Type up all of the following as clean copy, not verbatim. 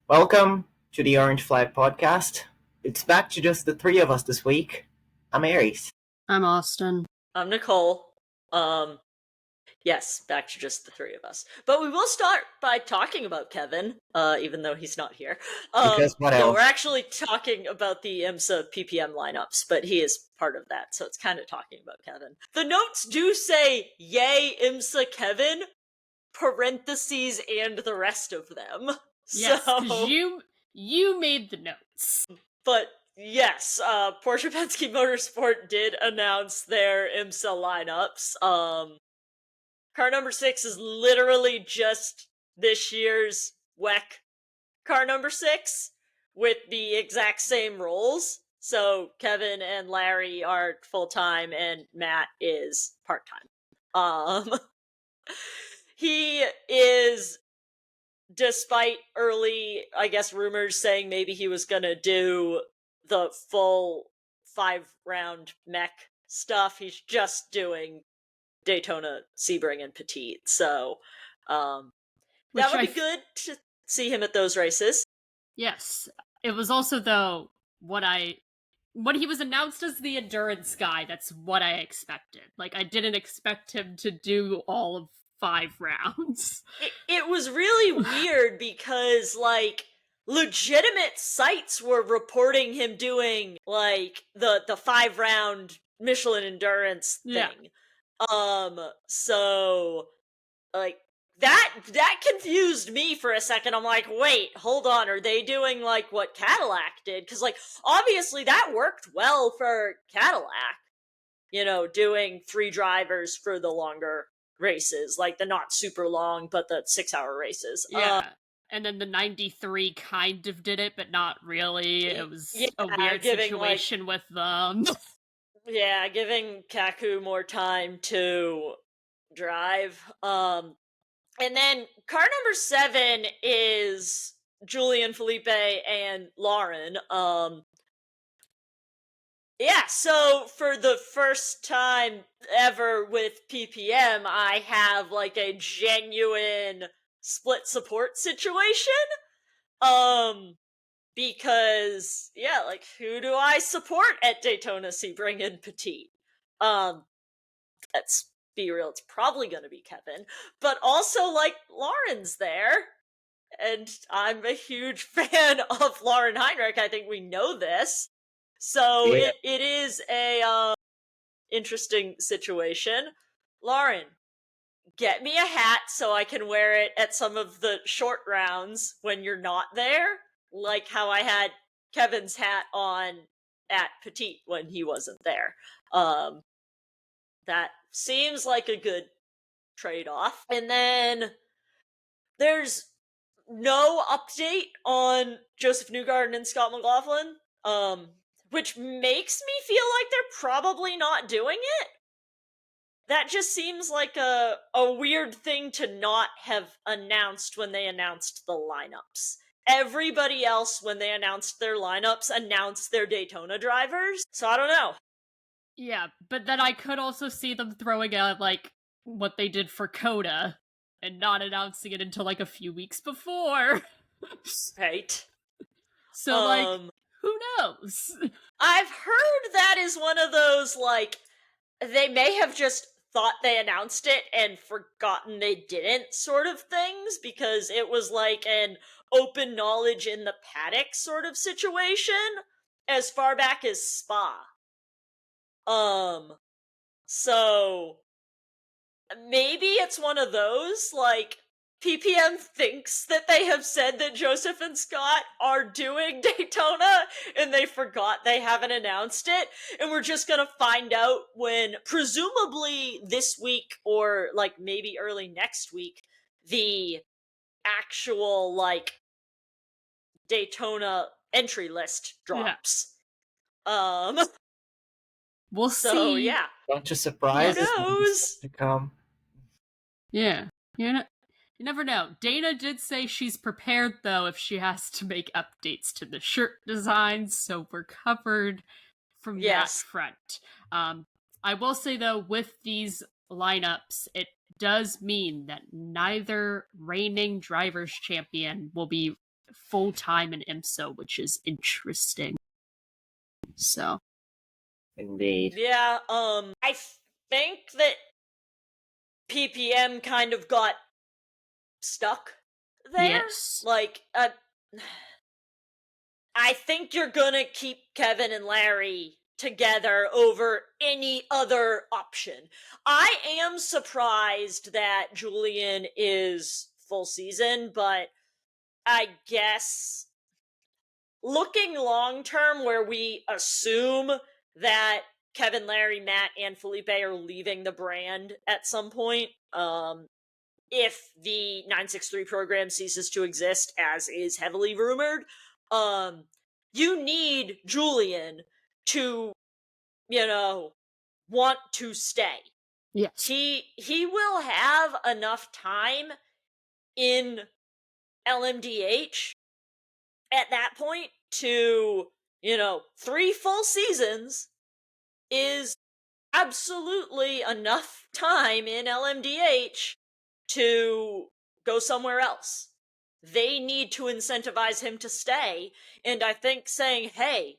Welcome to the Orange Flag podcast. It's back to just the three of us this week. I'm Aries. I'm Austin. I'm Nicole. Yes, back to just the three of us. But we will start by talking about Kévin, even though he's not here. Because what No, else? we're actually talking about the IMSA PPM lineups, but he is part of that, so it's kind of talking about Kévin. The notes do say, yay, IMSA Kévin, parentheses, and the rest of them. Yes, so, because you made the notes. But yes, Porsche Penske Motorsport did announce their IMSA lineups. Car number 6 is literally just this year's WEC car number 6 with the exact same roles. So Kévin and Larry are full-time and Matt is part-time. He is, despite early, I guess, rumors saying maybe he was gonna do the full 5-round mech stuff, he's just doing Daytona, Sebring, and Petit. So that would be good to see him at those races. Yes. It was also, though, when he was announced as the endurance guy, that's what I expected. Like, I didn't expect him to do all of 5 rounds. It was really weird because, like, legitimate sites were reporting him doing, like, the 5-round Michelin endurance thing. Yeah. So, like, that confused me for a second. I'm like, wait, hold on, are they doing, like, what Cadillac did? Because, like, obviously that worked well for Cadillac, you know, doing 3 drivers for the longer races, like the not super long, but the 6-hour races. Yeah. And then the 93 kind of did it, but not really. It was a weird situation with them. Yeah, giving Kaku more time to drive. And then car number 7 is Julian, Felipe, and Lauren. Yeah, so for the first time ever with PPM, I have, like, a genuine split support situation. Because, yeah, like, who do I support at Daytona, Sebring, and Petit? Let's be real, it's probably gonna be Kévin. But also, like, Lauren's there. And I'm a huge fan of Lauren Heinrich. I think we know this. So Yeah. it is a interesting situation. Lauren, get me a hat so I can wear it at some of the short rounds when you're not there, like how I had Kevin's hat on at Petit when he wasn't there. That seems like a good trade-off. And then there's no update on Joseph Newgarden and Scott McLaughlin, which makes me feel like they're probably not doing it. That just seems like a weird thing to not have announced when they announced the lineups. Everybody else, when they announced their lineups, announced their Daytona drivers. So I don't know. Yeah, but then I could also see them throwing out, like, what they did for Coda and not announcing it until, like, a few weeks before. Right. So, like, who knows? I've heard that is one of those, like, they may have just thought they announced it and forgotten they didn't sort of things, because it was like an open knowledge in the paddock sort of situation as far back as Spa. So maybe it's one of those, like, PPM thinks that they have said that Joseph and Scott are doing Daytona, and they forgot they haven't announced it, and we're just gonna find out when, presumably this week, or, like, maybe early next week, the actual, like, Daytona entry list drops. Yeah. We'll so, see. Yeah. Bunch of surprises Who knows? to come. Yeah. You never know. Dana did say she's prepared, though, if she has to make updates to the shirt designs, so we're covered from that front. I will say, though, with these lineups, it does mean that neither reigning drivers' champion will be full-time in IMSA, which is interesting. So. Indeed. Yeah, I think that PPM kind of got stuck there. Yes. Like, I think you're gonna keep Kévin and Larry together over any other option. I am surprised that Julian is full season, but I guess looking long term, where we assume that Kévin, Larry, Matt, and Felipe are leaving the brand at some point, if the 963 program ceases to exist, as is heavily rumored, you need Julian to, want to stay. Yes. He will have enough time in LMDH at that point to, 3 full seasons is absolutely enough time in LMDH to go somewhere else. They need to incentivize him to stay, and I think saying, hey,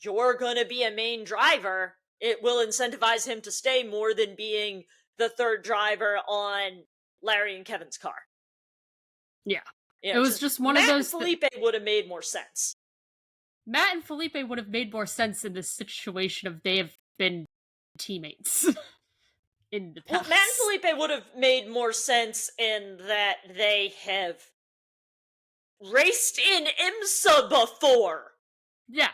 you're gonna be a main driver, it will incentivize him to stay more than being the third driver on Larry and Kevin's car. Yeah. It was just one of those... Matt and Felipe would have made more sense. Matt and Felipe would have made more sense in this situation if they have been teammates in the past. Well, Matt and Felipe would have made more sense in that they have raced in IMSA before. Yeah.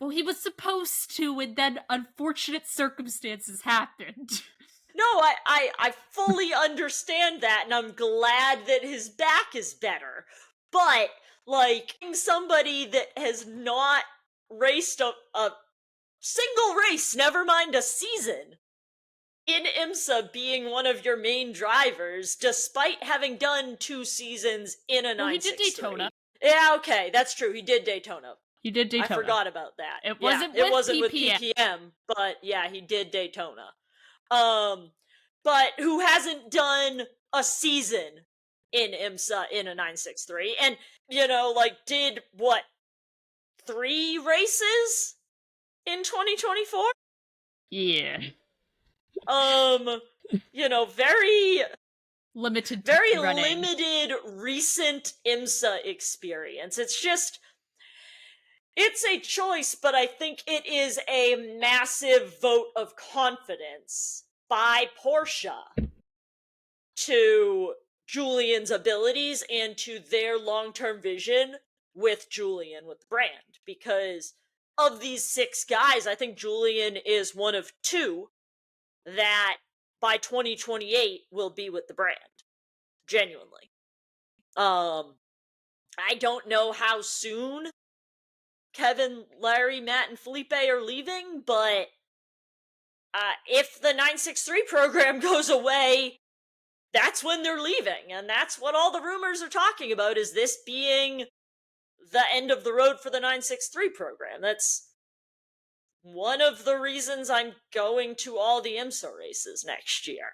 Well, he was supposed to, and then unfortunate circumstances happened. No, I fully understand that, and I'm glad that his back is better. But, somebody that has not raced a single race, never mind a season, in IMSA being one of your main drivers, despite having done 2 seasons in a 963. Well, he did Daytona. Yeah, okay, that's true. He did Daytona. He did Daytona. I forgot about that. It wasn't with PPM, but yeah, he did Daytona. But who hasn't done a season in IMSA in a 963, and, did, 3 races in 2024? Yeah. Very limited running. Limited recent IMSA experience. It's a choice, but I think it is a massive vote of confidence by Porsche to Julian's abilities and to their long-term vision with Julian, with the brand. Because of these 6 guys, I think Julian is one of 2 that by 2028 will be with the brand. Genuinely. I don't know how soon Kévin, Larry, Matt, and Felipe are leaving, but if the 963 program goes away, that's when they're leaving, and that's what all the rumors are talking about, is this being the end of the road for the 963 program. That's one of the reasons I'm going to all the IMSA races next year,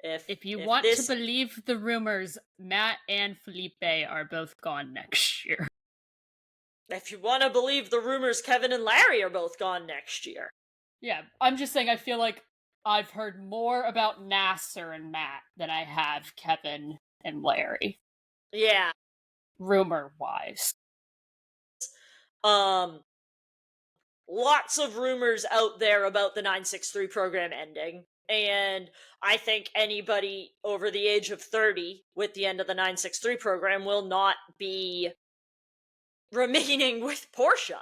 If you want to believe the rumors, Matt and Felipe are both gone next year. If you want to believe the rumors, Kévin and Larry are both gone next year. Yeah, I'm just saying I feel like I've heard more about Nasser and Matt than I have Kévin and Larry. Yeah. Rumor-wise. Lots of rumors out there about the 963 program ending, and I think anybody over the age of 30 with the end of the 963 program will not be remaining with Porsche.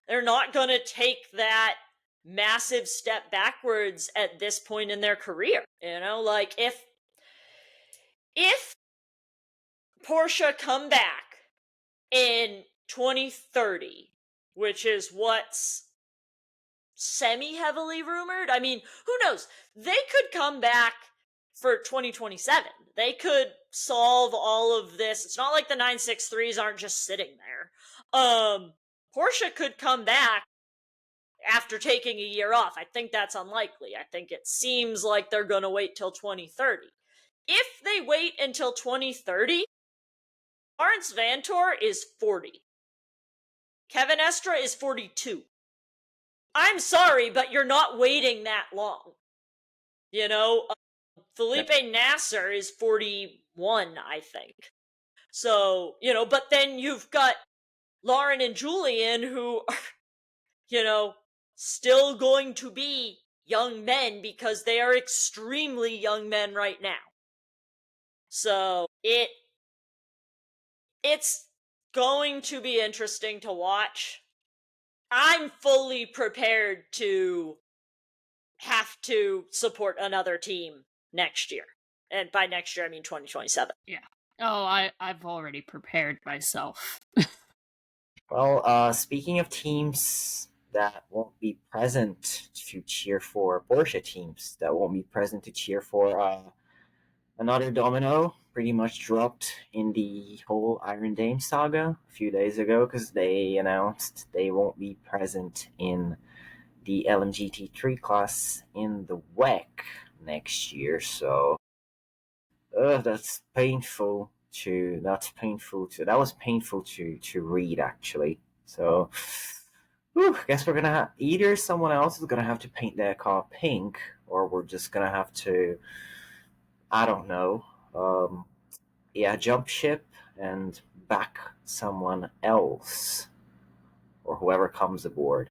They're not going to take that massive step backwards at this point in their career. If Porsche come back in 2030, which is what's semi-heavily rumored, I mean, who knows? They could come back for 2027. They could solve all of this. It's not like the 963s aren't just sitting there. Porsche could come back after taking a year off. I think that's unlikely. I think it seems like they're going to wait till 2030. If they wait until 2030, Lawrence Vantor is 40. Kevin Estra is 42. I'm sorry, but you're not waiting that long. You know, Felipe Nasser is 41, I think. So, but then you've got Lauren and Julian who are, still going to be young men because they are extremely young men right now. So, it's going to be interesting to watch. I'm fully prepared to have to support another team next year. And by next year, I mean 2027. Yeah. Oh, I've already prepared myself. Well, speaking of teams that won't be present to cheer for, Porsche teams that won't be present to cheer for, another domino pretty much dropped in the whole Iron Dame saga a few days ago because they announced they won't be present in the LMGT3 class in the WEC next year. So, that was painful to read actually. So, guess we're gonna either someone else is gonna have to paint their car pink, or we're just gonna have to, I don't know, jump ship and back someone else or whoever comes aboard.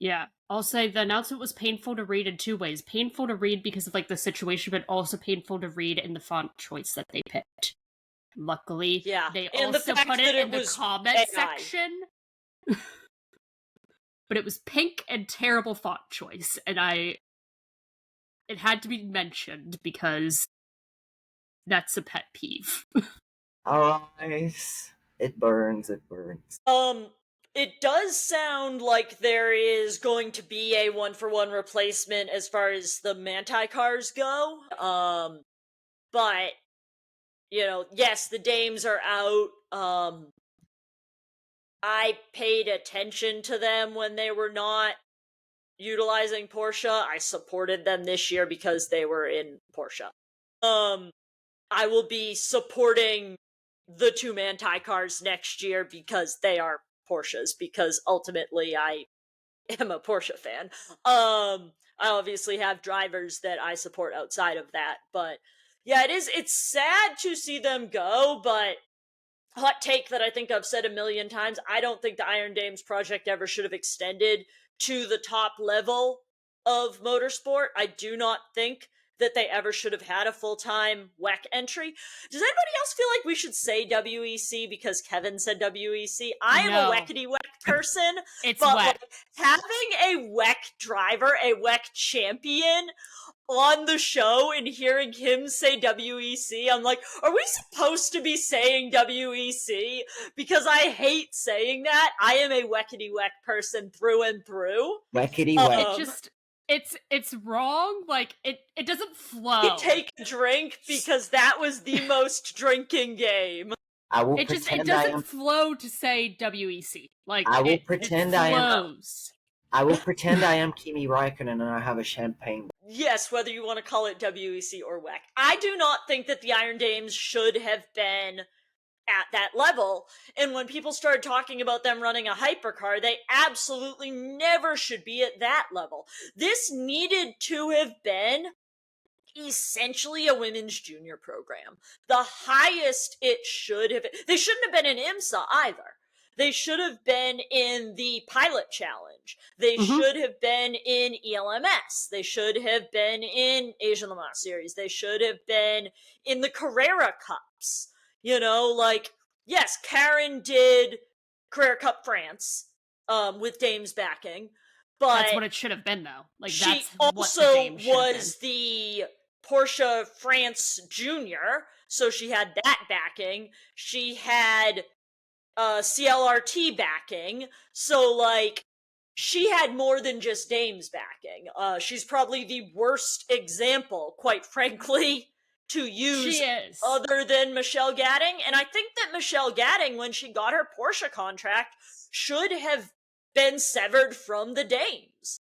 Yeah, I'll say the announcement was painful to read in two ways. Painful to read because of the situation, but also painful to read in the font choice that they picked. Luckily, they and also put it in the comment AI. section. But it was pink and terrible font choice, and it had to be mentioned because that's a pet peeve. Eyes. It burns. It does sound like there is going to be a one-for-one replacement as far as the Manti cars go. But yes, the Dames are out. I paid attention to them when they were not utilizing Porsche. I supported them this year because they were in Porsche. I will be supporting the two Manti cars next year because they are Porsches, because ultimately I am a Porsche fan. I obviously have drivers that I support outside of that, but yeah, it's sad to see them go, but hot take that I think I've said a million times, I don't think the Iron Dames project ever should have extended to the top level of motorsport. I do not think that they ever should have had a full-time WEC entry. Does anybody else feel like we should say WEC because Kevin said WEC? I am a WECity WEC person, It's but WEC. Having a WEC driver, a WEC champion on the show and hearing him say WEC, I'm like, are we supposed to be saying WEC? Because I hate saying that. I am a WECity WEC person through and through. WECity WEC. It's wrong. It doesn't flow. You take a drink because that was the most drinking game. It doesn't flow to say WEC. I will pretend I will pretend I am Kimi Räikkönen and I have a champagne. Yes, whether you want to call it WEC or WEC. I do not think that the Iron Dames should have been at that level. And when people started talking about them running a hypercar, they absolutely never should be at that level. This needed to have been essentially a women's junior program. The highest it should have. They shouldn't have been in IMSA either. They should have been in the Pilot Challenge. They should have been in ELMS. They should have been in Asian Le Mans Series. They should have been in the Carrera Cups. Yes, Karen did Carrera Cup France with Dame's backing. But that's what it should have been, though. She also was the Porsche France Junior, so she had that backing. She had CLRT backing, so she had more than just Dame's backing. She's probably the worst example, quite frankly, to use other than Michelle Gadding. And I think that Michelle Gadding, when she got her Porsche contract, should have been severed from the Dames.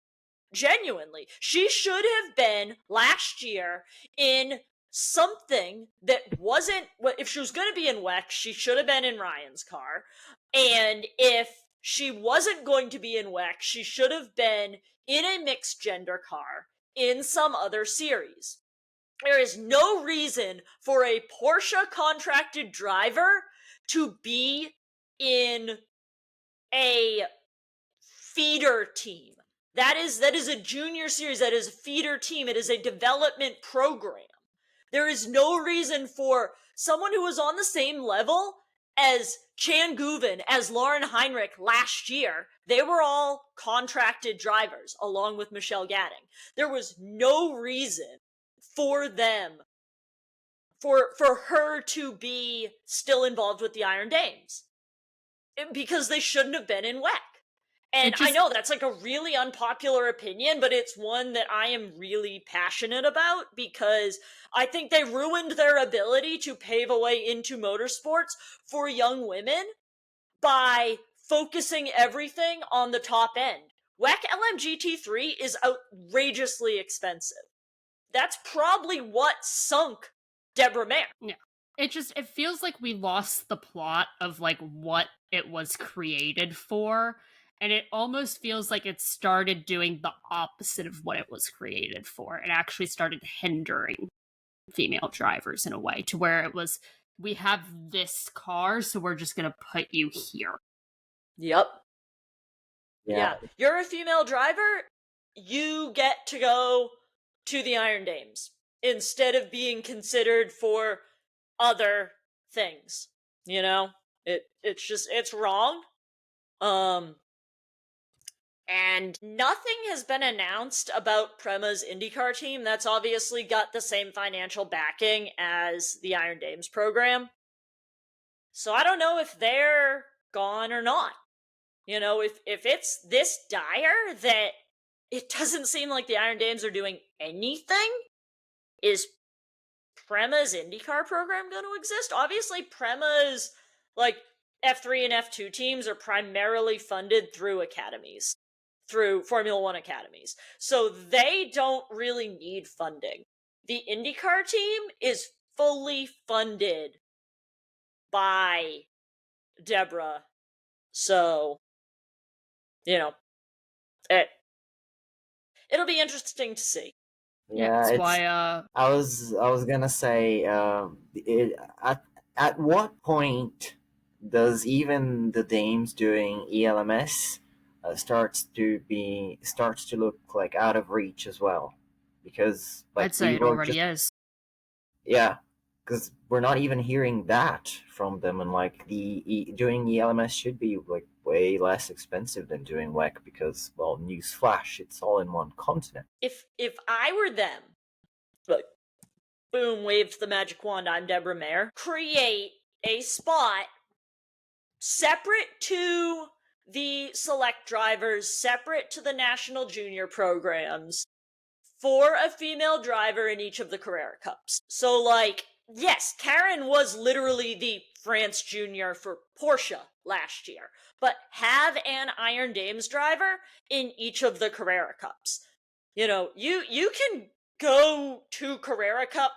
Genuinely. She should have been, last year, in something that wasn't, if she was going to be in WEC, she should have been in Ryan's car. And if she wasn't going to be in WEC, she should have been in a mixed gender car in some other series. There is no reason for a Porsche contracted driver to be in a feeder team. That is a junior series. That is a feeder team. It is a development program. There is no reason for someone who was on the same level as Chan Guven, as Lauren Heinrich last year. They were all contracted drivers, along with Michelle Gadding. There was no reason for them, for her to be still involved with the Iron Dames, because they shouldn't have been in WEC. And I know that's like a really unpopular opinion, but it's one that I am really passionate about, because I think they ruined their ability to pave a way into motorsports for young women by focusing everything on the top end. WEC LMGT3 is outrageously expensive. That's probably what sunk Deborah Mayer. Yeah. It feels like we lost the plot of like what it was created for, and it almost feels like it started doing the opposite of what it was created for. It actually started hindering female drivers in a way, to where it was, we have this car, so we're just gonna put you here. Yep. Yeah. You're a female driver, you get to go to the Iron Dames instead of being considered for other things. You know? It's wrong. And nothing has been announced about Prema's IndyCar team. That's obviously got the same financial backing as the Iron Dames program. So I don't know if they're gone or not. You know, if it's this dire that it doesn't seem like the Iron Dames are doing anything, is Prema's IndyCar program going to exist? Obviously, Prema's like F3 and F2 teams are primarily funded through academies, through Formula One academies. So they don't really need funding. The IndyCar team is fully funded by Deborah. So, you know, it'll be interesting to see. Yeah, that's it's why I was gonna say, at what point does even the Dames doing ELMS starts to look like out of reach as well? Because like I'd say we it were already just, is. yeah, because we're not even hearing that from them, and like doing ELMS should be like way less expensive than doing WEC, because, well, newsflash, it's all in one continent. If I were them, like, boom, waved the magic wand, I'm Deborah Mayer, create a spot separate to the select drivers, separate to the national junior programs, for a female driver in each of the Carrera Cups. So, like, yes, Karen was literally the France junior for Porsche last year, but have an Iron Dames driver in each of the Carrera Cups. You know, you can go to Carrera Cup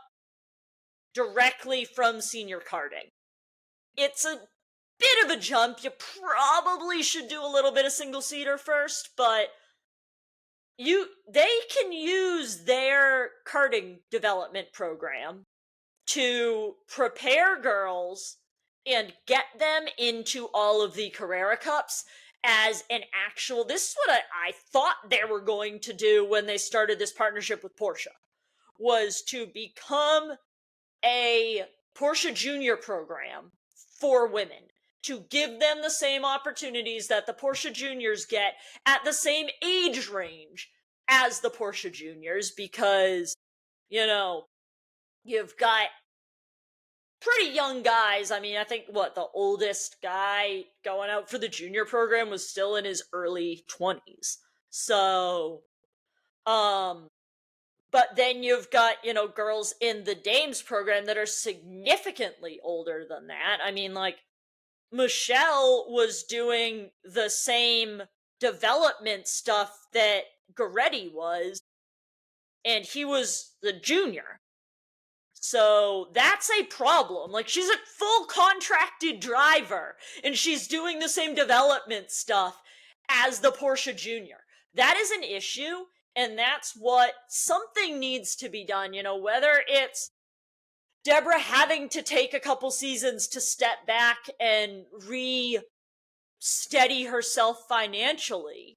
directly from senior karting. It's a bit of a jump. You probably should do a little bit of single seater first, but they can use their karting development program to prepare girls and get them into all of the Carrera Cups as an actual. This is what I thought they were going to do when they started this partnership with Porsche, was to become a Porsche Junior program for women, to give them the same opportunities that the Porsche Juniors get at the same age range as the Porsche Juniors, because, you know, you've got pretty young guys. I mean, I think the oldest guy going out for the junior program was still in his early 20s. So, but then you've got, you know, girls in the Dames program that are significantly older than that. I mean, like, Michelle was doing the same development stuff that Goretti was, and he was the junior. So that's a problem. Like, she's a full contracted driver, and she's doing the same development stuff as the Porsche Junior. That is an issue, and that's what something needs to be done. Whether it's Deborah having to take a couple seasons to step back and steady herself financially.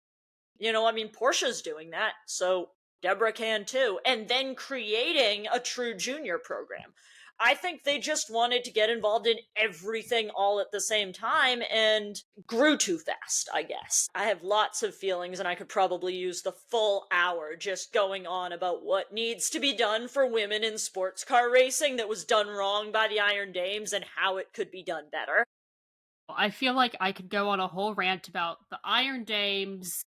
Porsche's doing that, so Deborah can too. And then creating a true junior program. I think they just wanted to get involved in everything all at the same time and grew too fast, I guess. I have lots of feelings, and I could probably use the full hour just going on about what needs to be done for women in sports car racing that was done wrong by the Iron Dames and how it could be done better. I feel like I could go on a whole rant about the Iron Dames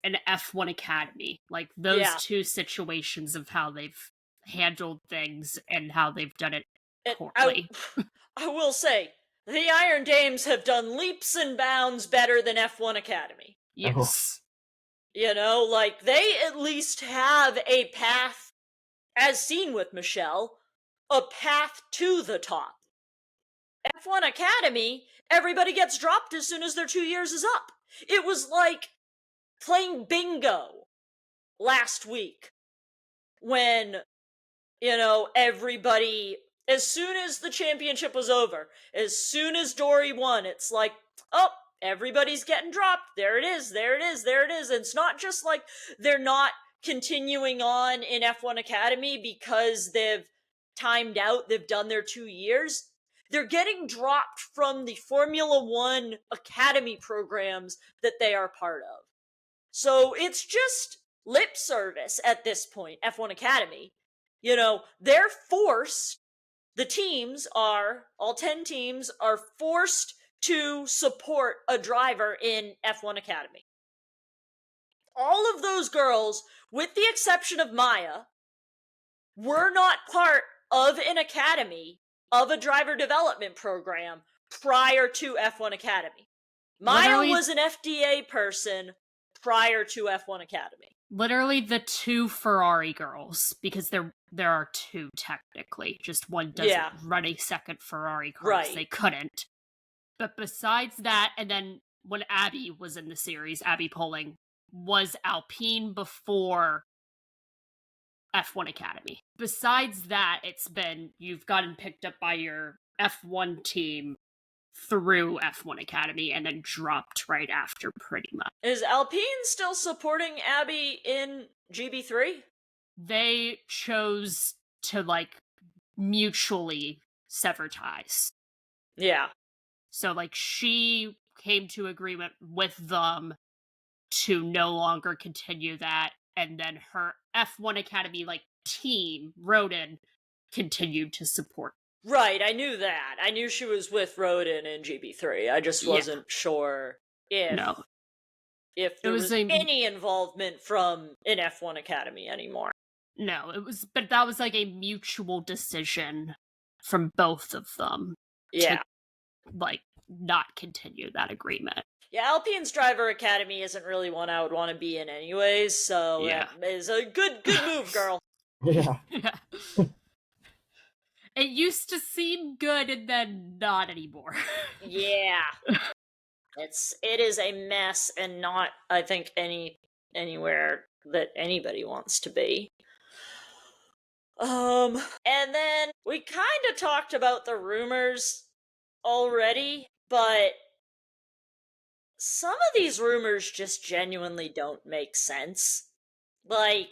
and F1 Academy. Like, those two situations of how they've handled things and how they've done it poorly. I will say, the Iron Dames have done leaps and bounds better than F1 Academy. Yes. They at least have a path, as seen with Michelle, a path to the top. F1 Academy, everybody gets dropped as soon as their 2 years is up. It was like playing bingo last week when, everybody, as soon as the championship was over, as soon as Dory won, it's like, oh, everybody's getting dropped. There it is, there it is, there it is. And it's not just like they're not continuing on in F1 Academy because they've timed out, they've done their 2 years. They're getting dropped from the Formula One Academy programs that they are part of. So it's just lip service at this point, F1 Academy. They're forced, all 10 teams are forced to support a driver in F1 Academy. All of those girls, with the exception of Maya, were not part of an academy, of a driver development program prior to F1 Academy. Maya was an FDA person prior to F1 Academy. Literally the two Ferrari girls, because there are two technically. Just one doesn't run a second Ferrari car, right. They couldn't. But besides that, and then when Abby was in the series, Abby Poling was Alpine before F1 Academy. Besides that, it's been, you've gotten picked up by your F1 team through F1 Academy and then dropped right after, pretty much. Is Alpine still supporting Abby in GB3? They chose to, mutually sever ties. Yeah. So, she came to agreement with them to no longer continue that, and then her F1 Academy, team, Rodin, continued to support. Right, I knew that. I knew she was with Rodin in GB3. I just wasn't sure if there was any involvement from an F1 Academy anymore. No, but that was a mutual decision from both of them. Yeah. To, not continue that agreement. Yeah, Alpine's Driver Academy isn't really one I would want to be in anyways, so that is a good move, girl. Yeah. It used to seem good and then not anymore. Yeah. It is a mess and not, I think, anywhere that anybody wants to be. And then we kind of talked about the rumors already, but some of these rumors just genuinely don't make sense. The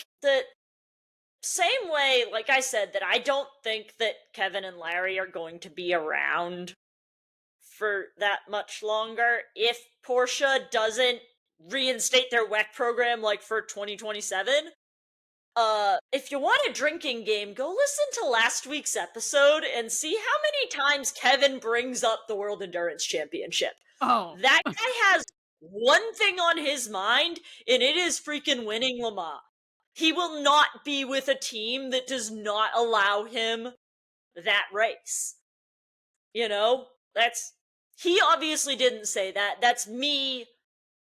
same way, like I said, that I don't think that Kévin and Larry are going to be around for that much longer if Porsche doesn't reinstate their WEC program for 2027. If you want a drinking game, go listen to last week's episode and see how many times Kévin brings up the World Endurance Championship. Oh. That guy has one thing on his mind, and it is freaking winning Le Mans. He will not be with a team that does not allow him that race. He obviously didn't say that. That's me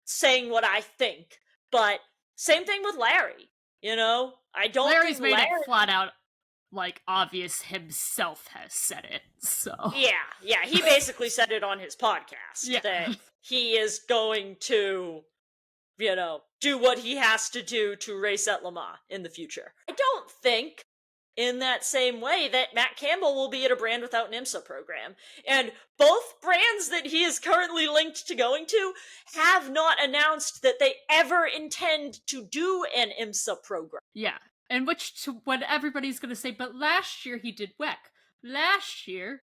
saying what I think. But same thing with Larry. I don't Larry's think made it flat out like, obvious himself has said it, so. Yeah, he basically said it on his podcast that he is going to, do what he has to do to race at Le Mans in the future. I don't think in that same way that Matt Campbell will be at a brand without an IMSA program. And both brands that he is currently linked to going to have not announced that they ever intend to do an IMSA program. Yeah, and which to what everybody's going to say, but last year he did WEC. Last year,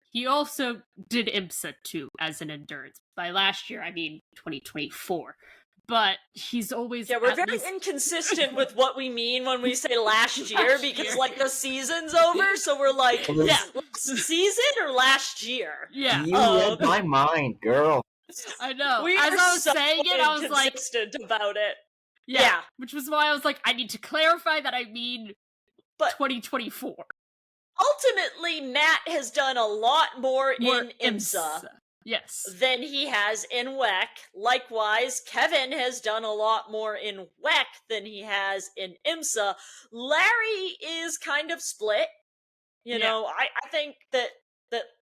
he also did IMSA too as an endurance. By last year, I mean 2024. But he's always... Yeah, we're very inconsistent with what we mean when we say last year, because, like, the season's over, so we're like, season or last year? Yeah. You read my mind, girl. I know. We As are I was so saying it, I was like... inconsistent about it. Yeah. Which was why I was like, I need to clarify that I mean 2024. Ultimately, Matt has done a lot more in IMSA. Yes. Than he has in WEC. Likewise, Kévin has done a lot more in WEC than he has in IMSA. Larry is kind of split. You know, I think that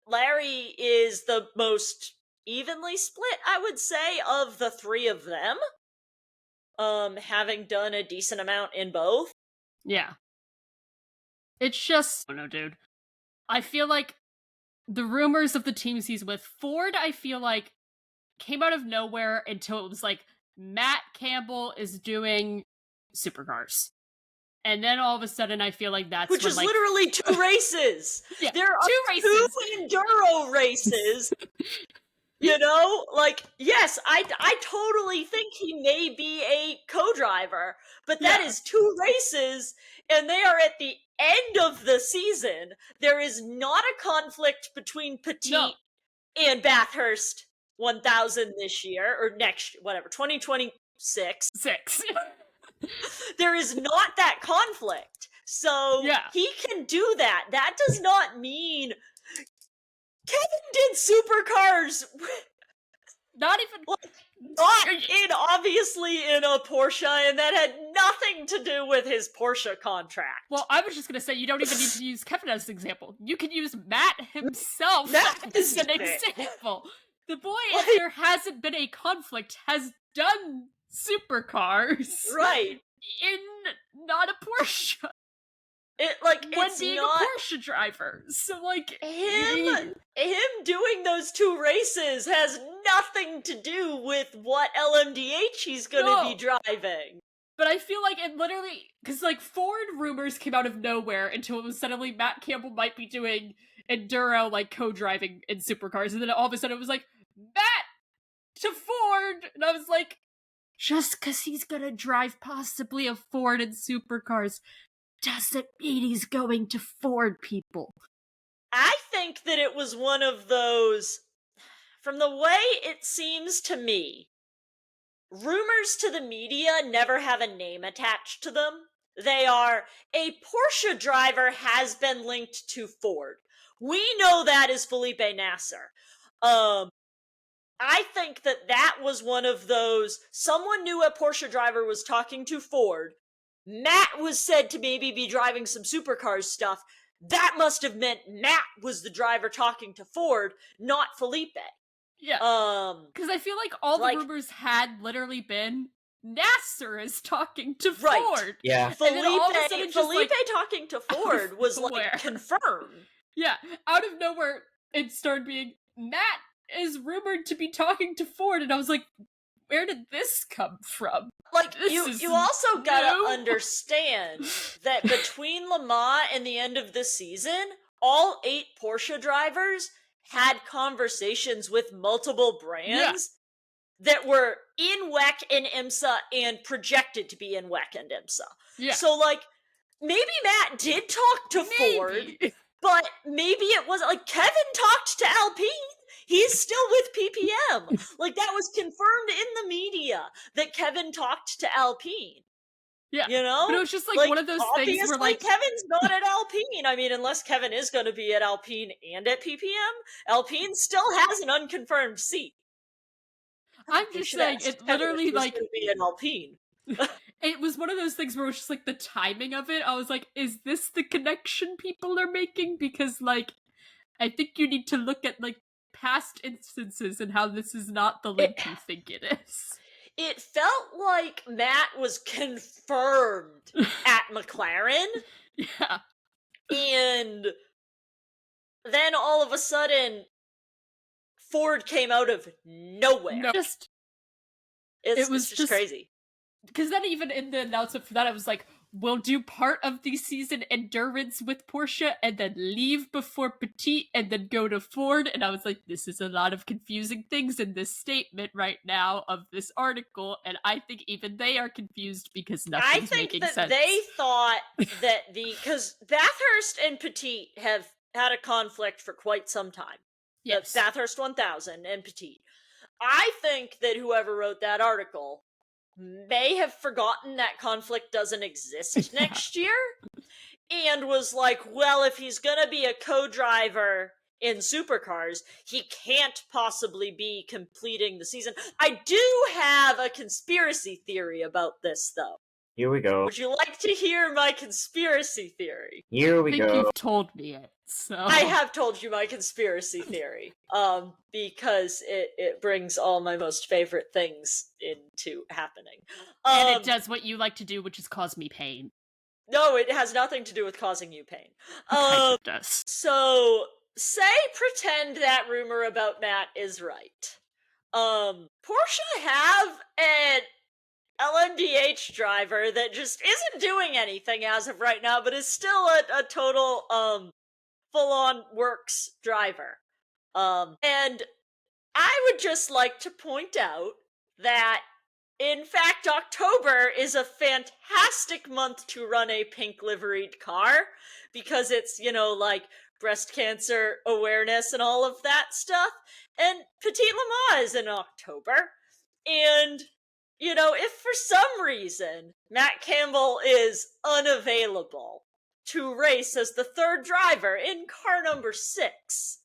Larry is the most evenly split, I would say, of the three of them. Having done a decent amount in both. Yeah. It's just... I don't know, dude. I feel like the rumors of the teams he's with, Ford, I feel like, came out of nowhere until it was like, Matt Campbell is doing supercars. And then all of a sudden, I feel like that's Which when, is like, literally 2 races! Yeah, there are 2 races! 2 enduro races! You know? Like, yes, I totally think he may be a co-driver, but that is 2 races, and they are at the end of the season. There is not a conflict between Petit and Bathurst 1000 this year, or next, whatever, 2026. There is not that conflict. So, he can do that. That does not mean... Kévin did supercars... Not even... obviously in a Porsche, and that had nothing to do with his Porsche contract. Well, I was just gonna say, you don't even need to use Kévin as an example. You can use Matt himself as an example. The boy, if there hasn't been a conflict, has done supercars. Right. In not a Porsche. When being not... a Porsche driver. So, like... Him doing those 2 races has nothing to do with what LMDH he's gonna be driving. But I feel like it literally... Because, like, Ford rumors came out of nowhere until it was suddenly Matt Campbell might be doing enduro, like, co-driving in supercars. And then all of a sudden it was like, Matt to Ford! And I was like, just because he's gonna drive possibly a Ford in supercars doesn't mean he's going to Ford, people. I think that it was one of those, from the way it seems to me, rumors to the media never have a name attached to them. They are, a Porsche driver has been linked to Ford. We know that is Felipe Nasser. I think that was one of those, someone knew a Porsche driver was talking to Ford. Matt was said to maybe be driving some supercars stuff. That must have meant Matt was the driver talking to Ford, not Felipe. Yeah. Because I feel like all the rumors had literally been Nasser is talking to Ford. Yeah. Felipe talking to Ford was like confirmed. Yeah. Out of nowhere, it started being Matt is rumored to be talking to Ford, and I was like, where did this come from? Like, you also gotta understand that between Le Mans and the end of the season, all 8 Porsche drivers had conversations with multiple brands that were in WEC and IMSA and projected to be in WEC and IMSA. Yeah. So, like, maybe Matt did talk to Ford, but maybe it wasn't, like, Kévin talked to Alpine. He's still with PPM. Like, that was confirmed in the media that Kévin talked to Alpine. Yeah. You know? But it was just like one of those things where, like, Kevin's not at Alpine. I mean, unless Kévin is going to be at Alpine and at PPM, Alpine still has an unconfirmed seat. I'm just saying, it literally, like, be at Alpine. It was one of those things where it was just like the timing of it. I was like, is this the connection people are making? Because like, I think you need to look at like past instances and how this is not the link you think it is. It felt like Matt was confirmed at McLaren. Yeah. And then all of a sudden, Ford came out of nowhere. No, It was just crazy. Because then even in the announcement for that, it was like, we'll do part of the season endurance with Porsche and then leave before Petit and then go to Ford. And I was like, this is a lot of confusing things in this statement right now of this article. And I think even they are confused because nothing's making sense. I think that they thought that because Bathurst and Petit have had a conflict for quite some time. Yes. Bathurst 1000 and Petit. I think that whoever wrote that article may have forgotten that conflict doesn't exist next year and was like, well, if he's gonna be a co-driver in supercars, he can't possibly be completing the season. I do have a conspiracy theory about this, though. Here we go. Would you like to hear my conspiracy theory? Here we I think go. you've told me it, so... I have told you my conspiracy theory, because it brings all my most favorite things into happening. And it does what you like to do, which is cause me pain. No, it has nothing to do with causing you pain. It does. So, pretend that rumor about Matt is right. Porsche have an LMDH driver that just isn't doing anything as of right now, but is still a total, full-on works driver. And I would just like to point out that, in fact, October is a fantastic month to run a pink liveried car, because it's, like, breast cancer awareness and all of that stuff. And Petit Le Mans is in October. And, if for some reason Matt Campbell is unavailable to race as the third driver in car number 6,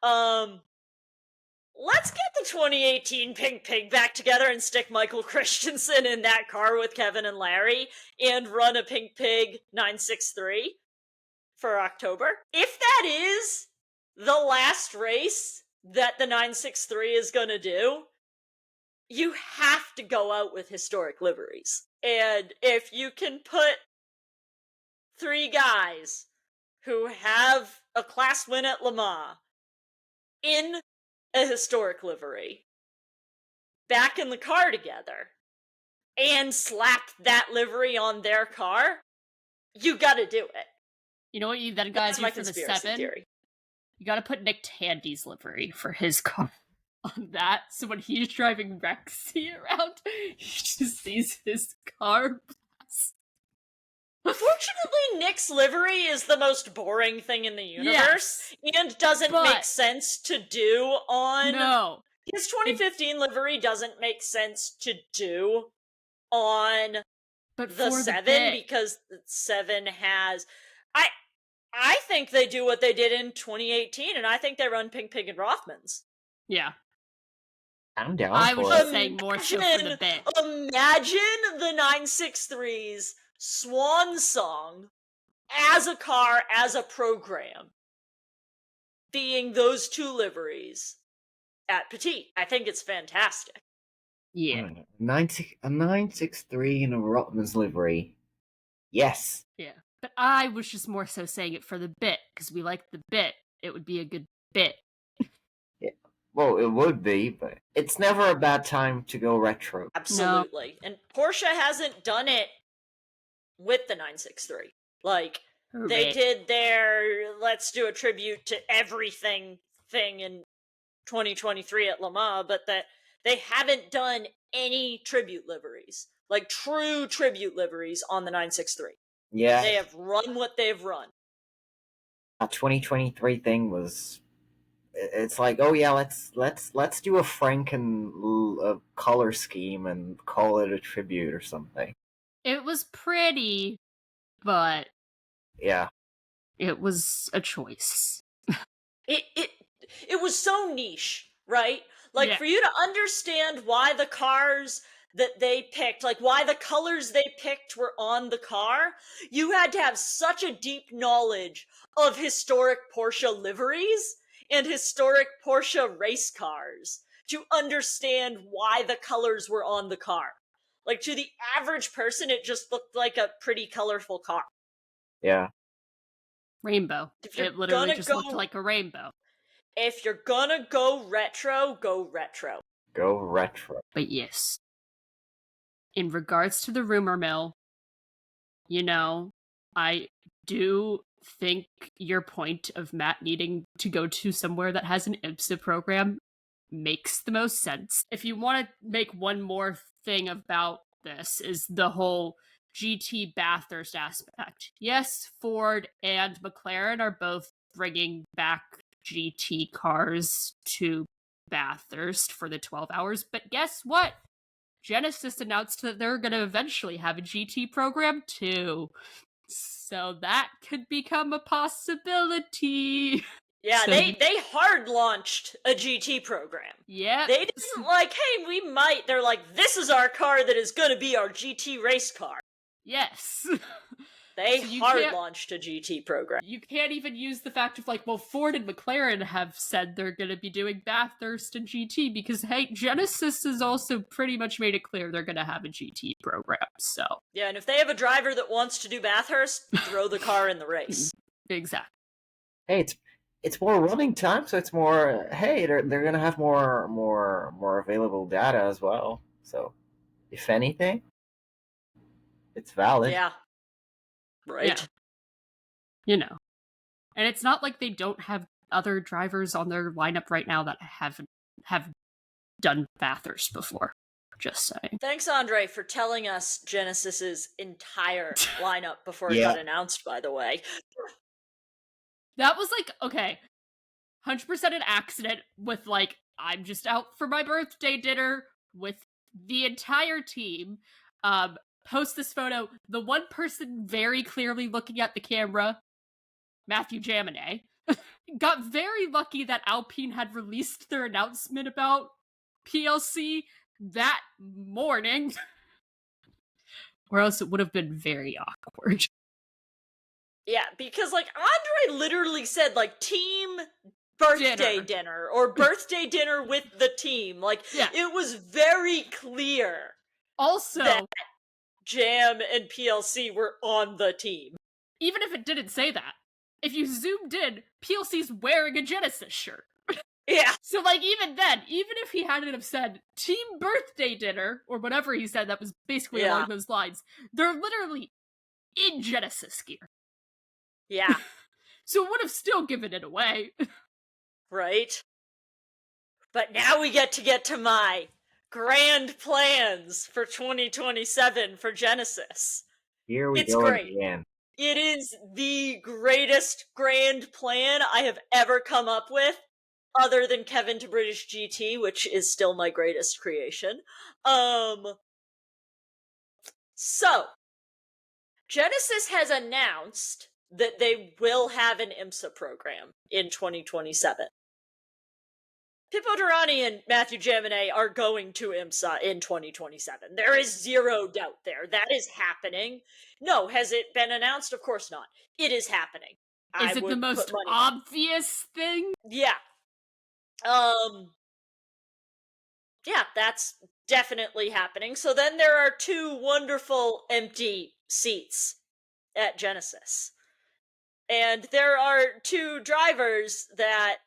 let's get the 2018 Pink Pig back together and stick Michael Christensen in that car with Kevin and Larry and run a Pink Pig 963 for October. If that is the last race that the 963 is gonna do, you have to go out with historic liveries. And if you can put 3 guys who have a class win at Le Mans in a historic livery back in the car together and slap that livery on their car, you gotta do it. You know what you then gotta do for the 7? Theory. You gotta put Nick Tandy's livery for his car on that, so when he's driving Rexy around, he just sees his car. Fortunately, Nick's livery is the most boring thing in the universe, and doesn't make sense to do on... No. His 2015 livery doesn't make sense to do on the 7, because the 7 has... I think they do what they did in 2018, and I think they run Pink Pig and Rothmans. Yeah. I'm down I for was it. just saying more so for the bit. Imagine the 963's swan song as a car, as a program, being those 2 liveries at Petit. I think it's fantastic. Yeah. A 963 in a Rotman's livery. Yes. Yeah. But I was just more so saying it for the bit, because we like the bit. It would be a good bit. Yeah. Well, it would be, but it's never a bad time to go retro. Absolutely. No. And Porsche hasn't done it with the 963. Like, they did their let's do a tribute to everything thing in 2023 at Le Mans, but that they haven't done any tribute liveries. Like, true tribute liveries on the 963. Yeah. They have run what they've run. A 2023 thing was... It's like, oh yeah, let's do a Franken color scheme and call it a tribute or something. It was pretty, but yeah, it was a choice. It was so niche, right? Like, for you to understand why the cars that they picked, like why the colors they picked were on the car, you had to have such a deep knowledge of historic Porsche liveries and historic Porsche race cars to understand why the colors were on the car. Like, to the average person, it just looked like a pretty colorful car. Yeah. Rainbow. If you're It literally gonna just go, looked like a rainbow. if you're gonna go retro, go retro. Go retro. But yes, in regards to the rumor mill, you know, I do think your point of Matt needing to go to somewhere that has an IMSA program makes the most sense. If you want to make one more thing about this, is the whole GT Bathurst aspect. Yes, Ford and McLaren are both bringing back GT cars to Bathurst for the 12 hours, but guess what? Genesis announced that they're going to eventually have a GT program too. So that could become a possibility. Yeah, So they hard launched a GT program. Yeah. They didn't like, hey, we might. They're like, this is our car that is going to be our GT race car. Yes. They So hard launched a GT program. You can't even use the fact of like, well, Ford and McLaren have said they're going to be doing Bathurst and GT because, hey, Genesis has also pretty much made it clear they're going to have a GT program. So yeah, and if they have a driver that wants to do Bathurst, throw the car in the race. Exactly. Hey, it's more running time, so it's more. Hey, they're gonna have more available data as well. So, if anything, it's valid. Yeah. Right. Yeah. And it's not like they don't have other drivers on their lineup right now that have done Bathurst before. Just saying. Thanks, Andre, for telling us Genesis's entire lineup before it Yeah. got announced, by the way. That was like, okay, 100% an accident with like, I'm just out for my birthday dinner with the entire team. Post this photo. The one person very clearly looking at the camera, Matthew Jaminet, got very lucky that Alpine had released their announcement about PLC that morning. Or else it would have been very awkward. Yeah, because like Andre literally said like team birthday dinner or birthday dinner with the team. Like it was very clear also that Jam and PLC were on the team. Even if it didn't say that, if you zoomed in, PLC's wearing a Genesis shirt. Yeah. So like even then, even if he hadn't have said team birthday dinner or whatever he said that was basically along those lines, they're literally in Genesis gear. Yeah. So it would have still given it away. Right. But now we get to my grand plans for 2027 for Genesis. Here we it's go great. again. It is the greatest grand plan I have ever come up with, other than Kévin to British GT, which is still my greatest creation. So, Genesis has announced that they will have an IMSA program in 2027. Pippo Durrani and Matthew Jaminet are going to IMSA in 2027. There is zero doubt there. That is happening. No, has it been announced? Of course not. It is happening. Is it the most obvious thing? Yeah. Yeah, that's definitely happening. So then there are 2 wonderful empty seats at Genesis. And there are 2 drivers that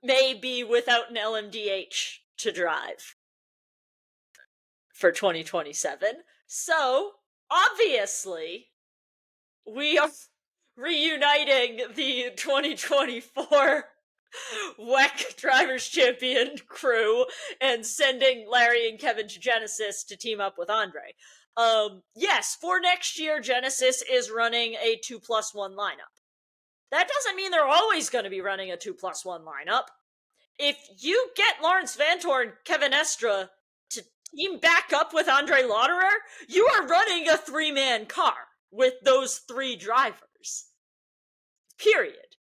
may be without an LMDH to drive for 2027. So, obviously, we are reuniting the 2024 WEC Drivers' Champion crew and sending Larry and Kévin to Genesis to team up with Andre. Yes, for next year, Genesis is running a 2+1 lineup. That doesn't mean they're always going to be running a 2+1 lineup. If you get Lawrence Vantor and Kevin Estra to team back up with Andre Lauderer, you are running a 3-man car with those 3 drivers. Period.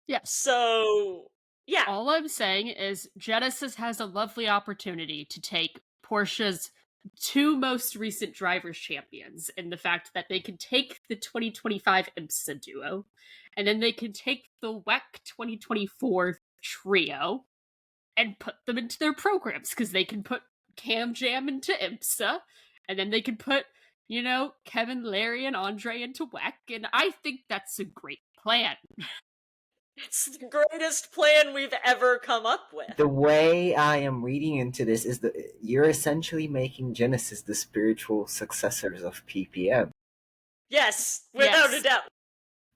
Yes. So, yeah. All I'm saying is Genesis has a lovely opportunity to take Porsche's two most recent drivers' champions in the fact that they can take the 2025 IMSA duo, and then they can take the WEC 2024 trio and put them into their programs, because they can put Cam Jam into IMSA, and then they can put, Kevin, Larry, and Andre into WEC, and I think that's a great plan. It's the greatest plan we've ever come up with. The way I am reading into this is that you're essentially making Genesis the spiritual successors of PPM. Yes, without a doubt.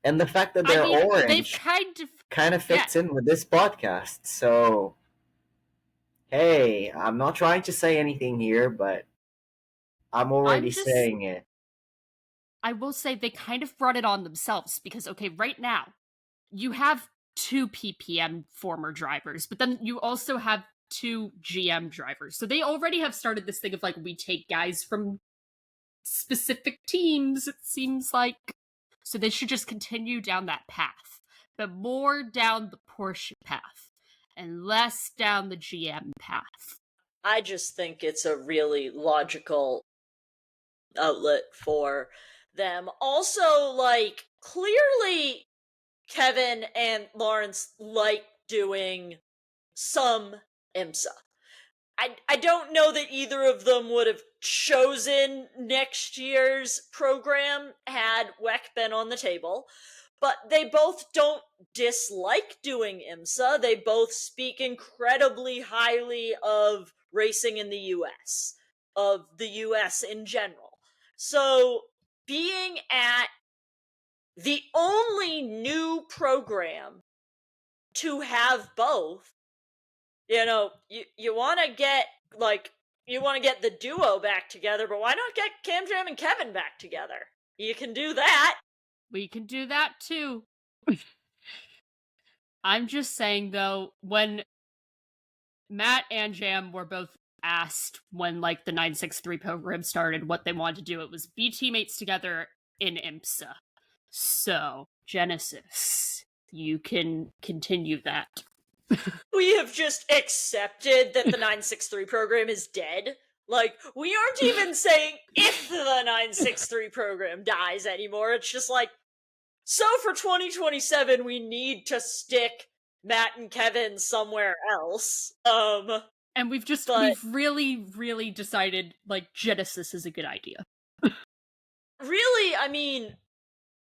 And the fact that they're orange they've kind of fits in with this podcast. So, hey, I'm not trying to say anything here, but I'm already saying it. I will say they kind of brought it on themselves because, okay, right now, you have 2 PPM former drivers, but then you also have 2 GM drivers. So they already have started this thing of, like, we take guys from specific teams, it seems like. So they should just continue down that path, but more down the Porsche path and less down the GM path. I just think it's a really logical outlet for them. Also, like, clearly Kevin and Lawrence like doing some IMSA. I don't know that either of them would have chosen next year's program had WEC been on the table, but they both don't dislike doing IMSA. They both speak incredibly highly of racing in the US, of the US in general. So being at the only new program to have both, you want to get the duo back together, but why not get Cam Jam and Kevin back together? You can do that. We can do that too. I'm just saying, though, when Matt and Jam were both asked when, like, the 963 program started what they wanted to do, it was be teammates together in IMSA. So, Genesis, you can continue that. We have just accepted that the 963 program is dead. Like, we aren't even saying if the 963 program dies anymore. It's just like, so for 2027, we need to stick Matt and Kevin somewhere else. And we've really, really decided, like, Genesis is a good idea. Really, I mean,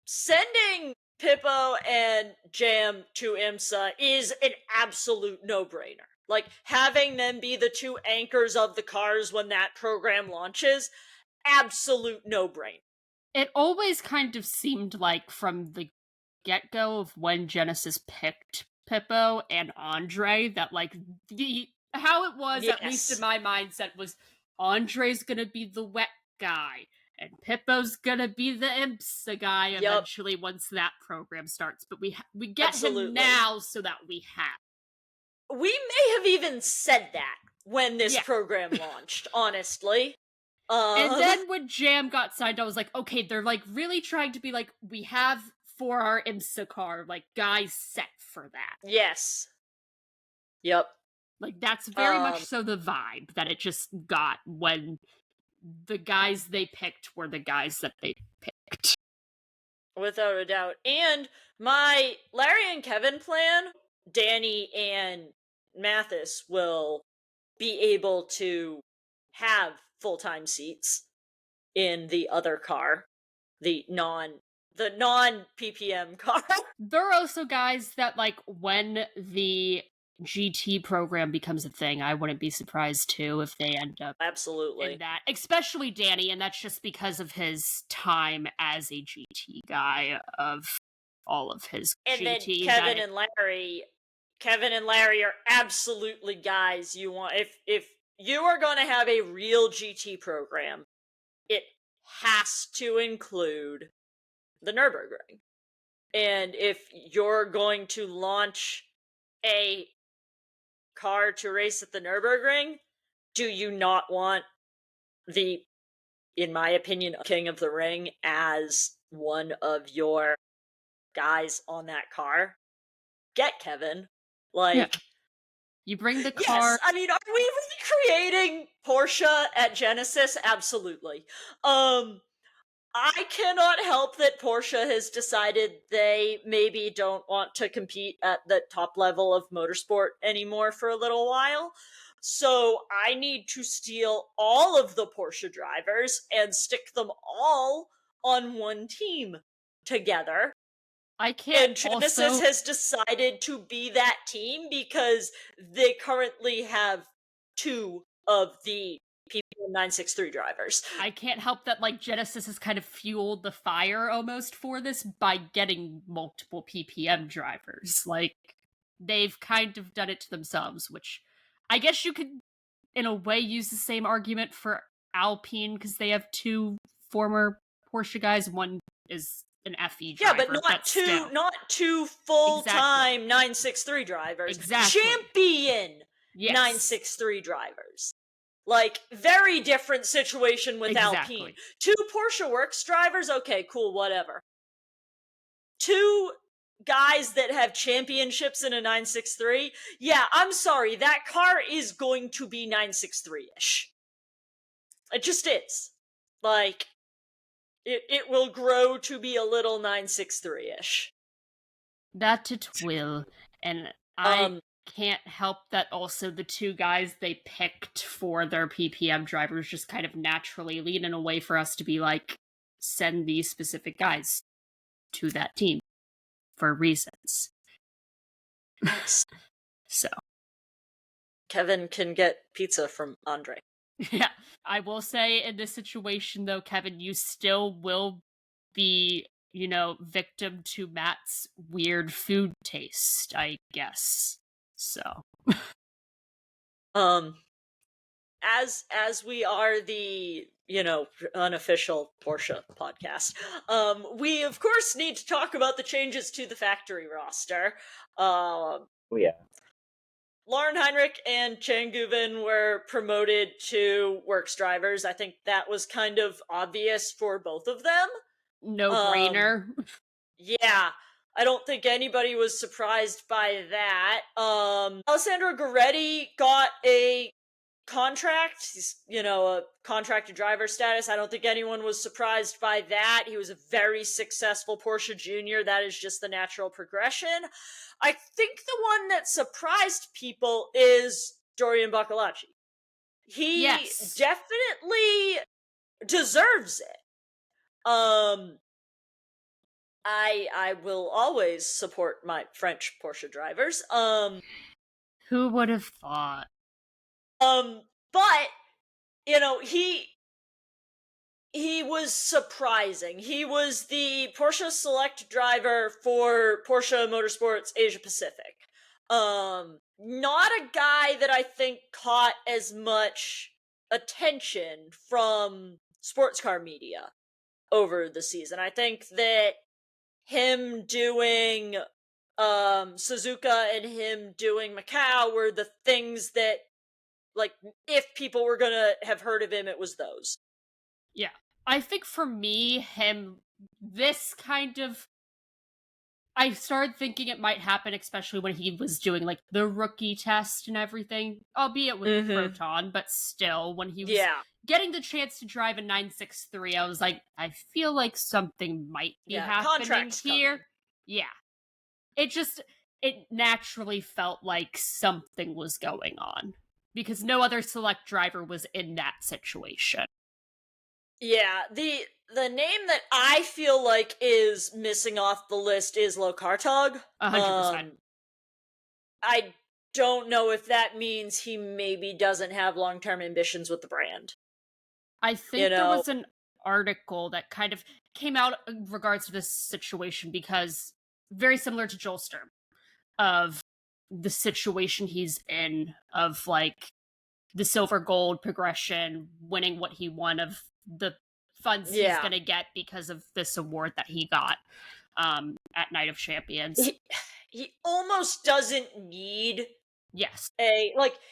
sending Pippo and Jam to IMSA is an absolute no-brainer. Like, having them be the 2 anchors of the cars when that program launches, absolute no-brainer. It always kind of seemed like from the get-go of when Genesis picked Pippo and Andre that, like, how it was, at least in my mindset, was Andre's gonna be the WEC guy, and Pippo's gonna be the IMSA guy eventually once that program starts. But we get him now so that we have. We may have even said that when this program launched, honestly. And then when Jam got signed, I was like, okay, they're, like, really trying to be like, we have for our IMSA car, like, guys set for that. Yes. Yep. Like, that's very much so the vibe that it just got when the guys they picked were the guys that they picked. Without a doubt. And my Larry and Kevin plan, Danny and Mathis will be able to have full-time seats in the other car, the non-PPM car. There are also guys that, like, when the GT program becomes a thing, I wouldn't be surprised too if they end up absolutely in that, especially Danny, and that's just because of his time as a GT guy of all of his and GT. Then Kevin and Larry are absolutely guys you want. If you are going to have a real GT program, it has to include the Nürburgring. And if you're going to launch a car to race at the Nürburgring, do you not want the, in my opinion, King of the Ring as one of your guys on that car? Get Kevin. Like, You bring the car. Yes, I mean, are we recreating Porsche at Genesis? Absolutely. I cannot help that Porsche has decided they maybe don't want to compete at the top level of motorsport anymore for a little while. So I need to steal all of the Porsche drivers and stick them all on one team together. I can't And Genesis also. has decided to be that team because they currently have two of the PPM 963 drivers. I can't help that, like, Genesis has kind of fueled the fire almost for this by getting multiple PPM drivers. Like, they've kind of done it to themselves, which I guess you could, in a way, use the same argument for Alpine because they have two former Porsche guys. One is an FE driver. Yeah, but not two full-time 963 drivers. Exactly. Champion Yes. 963 drivers. Like, very different situation with Alpine. Two Porsche Works drivers? Okay, cool, whatever. Two guys that have championships in a 963? Yeah, I'm sorry, that car is going to be 963-ish. It just is. Like, it will grow to be a little 963-ish. That it will. And I can't help that also the two guys they picked for their PPM drivers just kind of naturally lean in a way for us to be like, send these specific guys to that team for reasons. So. Kevin can get pizza from Andre. Yeah. I will say in this situation, though, Kevin, you still will be, victim to Matt's weird food taste, I guess. So. As we are the, unofficial Porsche podcast, we of course need to talk about the changes to the factory roster. Oh yeah. Lauren Heinrich and Chang Guven were promoted to works drivers. I think that was kind of obvious for both of them. No-brainer. Yeah. I don't think anybody was surprised by that. Alessandro Goretti got a contract. He's, a contracted driver status. I don't think anyone was surprised by that. He was a very successful Porsche Junior. That is just the natural progression. I think the one that surprised people is Dorian Bacalacci. He definitely deserves it. I will always support my French Porsche drivers. Who would have thought? But he was surprising. He was the Porsche Select driver for Porsche Motorsports Asia Pacific. Not a guy that I think caught as much attention from sports car media over the season. I think that him doing Suzuka and him doing Macau were the things that, like, if people were gonna have heard of him, it was those. Yeah. I think for me, this kind of... I started thinking it might happen, especially when he was doing, like, the rookie test and everything, albeit with Proton, but still, when he was getting the chance to drive a 963, I was like, I feel like something might be happening here. Coming. Yeah. It naturally felt like something was going on, because no other select driver was in that situation. Yeah, the name that I feel like is missing off the list is Lokartog. 100%. I don't know if that means he maybe doesn't have long-term ambitions with the brand. I think there was an article that kind of came out in regards to this situation, because very similar to Joel Sturm, of the situation he's in, of, like, the silver gold progression, winning what he won, of the funds he's gonna get because of this award that he got at Night of Champions. He almost doesn't need Yes.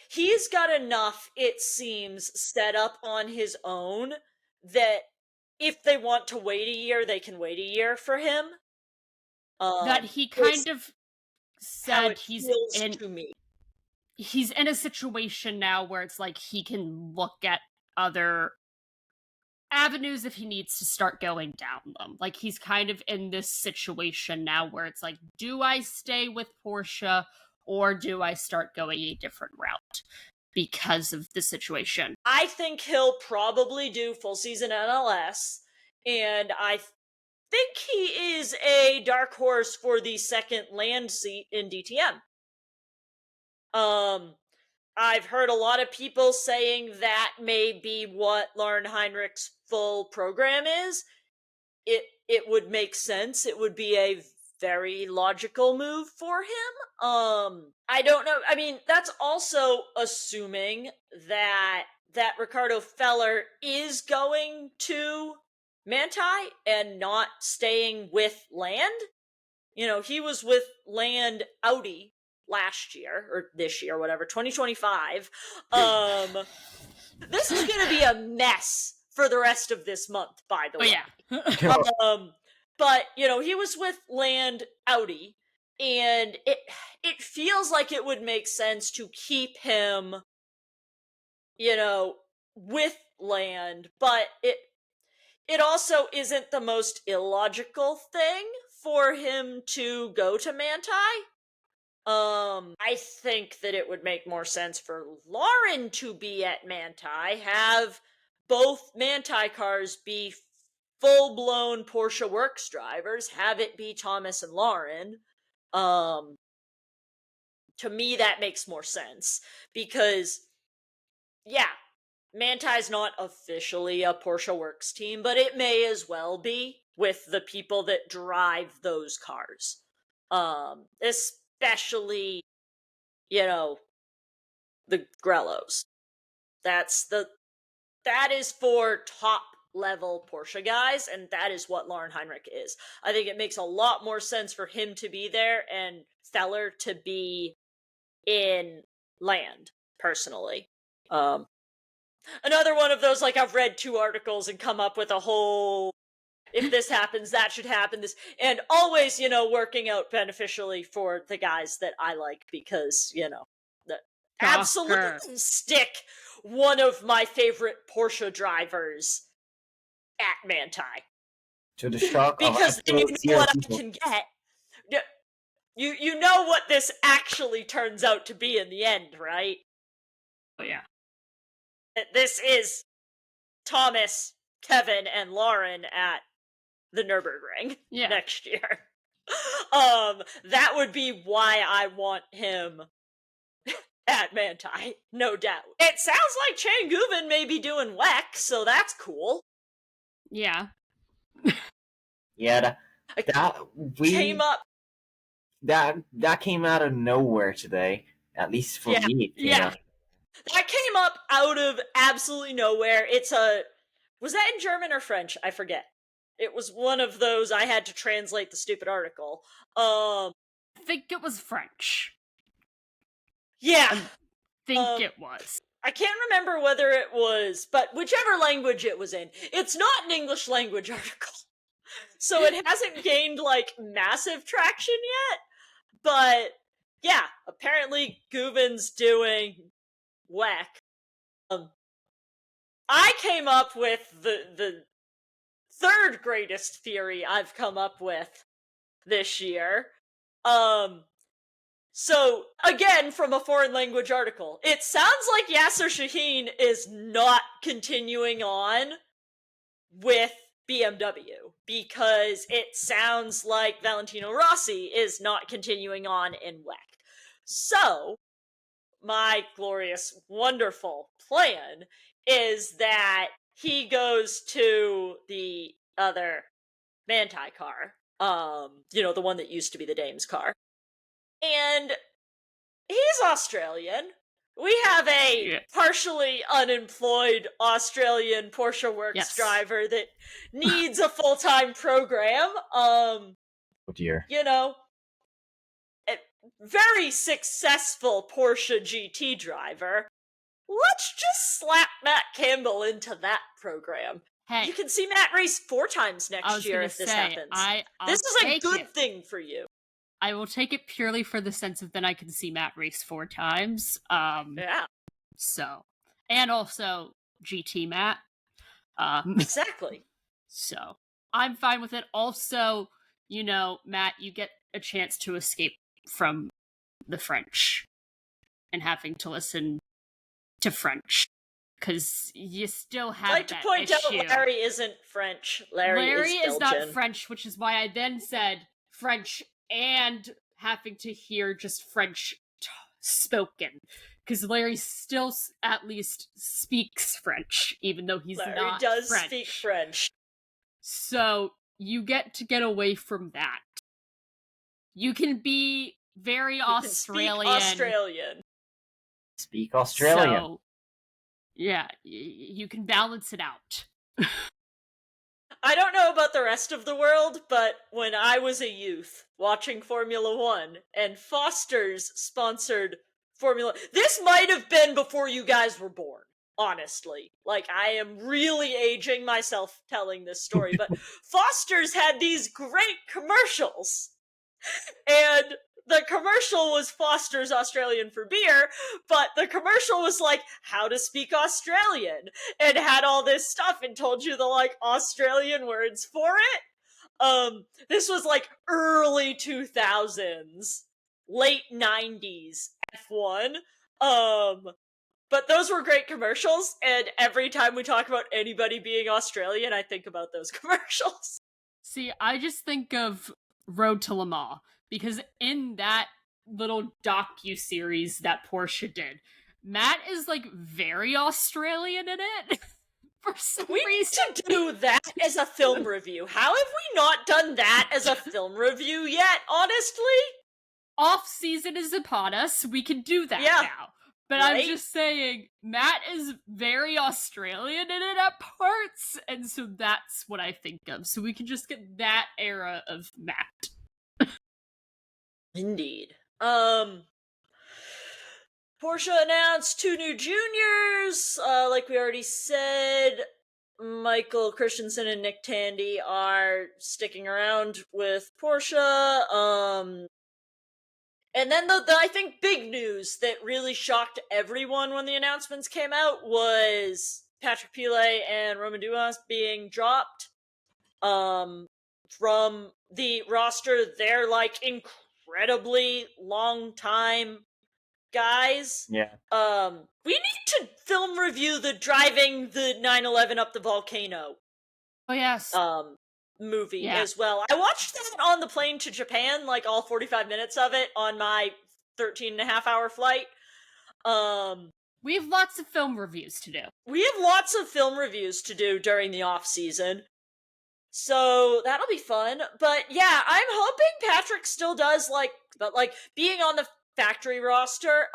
He's got enough, it seems, set up on his own that if they want to wait a year, they can wait a year for him. That he kind of said he's in... to me. he's in a situation now where it's like he can look at other avenues if he needs to start going down them. Like, he's kind of in this situation now where it's like, do I stay with Porsche or do I start going a different route because of the situation? I think he'll probably do full season NLS, and I think he is a dark horse for the second land seat in DTM. I've heard a lot of people saying that may be what Lauren Heinrich's full program is. It would make sense. It would be a very logical move for him. I don't know. I mean, that's also assuming that Ricardo Feller is going to Manti and not staying with Land. You know, he was with Land Audi last year, or this year, whatever, 2025. This is going to be a mess for the rest of this month, by the way. Yeah. But, you know, he was with Land Audi, and it feels like it would make sense to keep him, you know, with Land, but it also isn't the most illogical thing for him to go to Manti. I think that it would make more sense for Lauren to be at Manti, have both Manti cars be full-blown Porsche Works drivers, have it be Thomas and Lauren. To me, that makes more sense, because, yeah, Manti's not officially a Porsche Works team, but it may as well be with the people that drive those cars. Especially, you know, the Grellos. That is for top level Porsche guys, and that is what Lauren Heinrich is. I think it makes a lot more sense for him to be there and Feller to be in Land, personally. Another one of those, like, I've read 2 articles and come up with a whole, if this happens, that should happen, this, and always, you know, working out beneficially for the guys that I like, because, you know, absolutely stick one of my favorite Porsche drivers at Manti. To the shock because of then you know what I can get. You know what this actually turns out to be in the end, right? Oh, yeah. This is Thomas, Kévin, and Lauren at the Nürburgring next year. That would be why I want him at Manti, no doubt. It sounds like Chang Guven may be doing WEC, so that's cool. Yeah. Yeah, came up. That came out of nowhere today, at least for me. Yeah. That came up out of absolutely nowhere. Was that in German or French? I forget. It was one of those. I had to translate the stupid article. I think it was French. Yeah. I think it was. I can't remember whether it was, but whichever language it was in, it's not an English language article. So it hasn't gained, like, massive traction yet. But, yeah, apparently Guven's doing WEC. I came up with the third greatest theory I've come up with this year. So, again, from a foreign language article, it sounds like Yasser Shaheen is not continuing on with BMW, because it sounds like Valentino Rossi is not continuing on in WEC. So, my glorious, wonderful plan is that he goes to the other Manti car, you know, the one that used to be the Dames car. And he's Australian. We have a partially unemployed Australian Porsche Works driver that needs a full-time program. Oh dear. You know, a very successful Porsche GT driver. Let's just slap Matt Campbell into that program. Hey, you can see Matt race 4 times next year if this happens. This is a good thing for you. I will take it purely for the sense of then I can see Matt race 4 times. Yeah. So, and also GT Matt. Exactly. So, I'm fine with it. Also, Matt, you get a chance to escape from the French and having to listen to French because you still have like that to point issue. out, Larry isn't French. Larry is not Belgian. French, which is why I then said French and having to hear just French spoken. Because Larry still at least speaks French, even though he's Larry not does French. speak French. So you get away from that. You can be very Australian. Speak Australian. So, yeah, you can balance it out. I don't know about the rest of the world, but when I was a youth watching Formula One and Foster's sponsored Formula, this might have been before you guys were born, honestly. Like, I am really aging myself telling this story, but Foster's had these great commercials. And the commercial was Foster's Australian for beer, but the commercial was like how to speak Australian and had all this stuff and told you the like Australian words for it. This was like early 2000s, late 90s F1. But those were great commercials, and every time we talk about anybody being Australian, I think about those commercials. See, I just think of Road to Le Mans, because in that little docu-series that Porsche did, Matt is like very Australian in it. For some reason. We need to do that as a film review. How have we not done that as a film review yet, honestly? Off-season is upon us. We can do that now. But right? I'm just saying, Matt is very Australian in it at parts, and so that's what I think of. So we can just get that era of Matt. Indeed. Porsche announced 2 new juniors. Like we already said, Michael Christensen and Nick Tandy are sticking around with Porsche. And then the I think big news that really shocked everyone when the announcements came out was Patrick Pilet and Romain Dumas being dropped from the roster. They're like incredibly long time guys. Yeah. We need to film review the driving the 911 up the volcano. Oh yes. Movie as well. I watched that on the plane to Japan, like all 45 minutes of it on my 13.5-hour flight. We have lots of film reviews to do. We have lots of film reviews to do during the off season. So that'll be fun. But yeah, I'm hoping Patrick still does but being on the factory roster,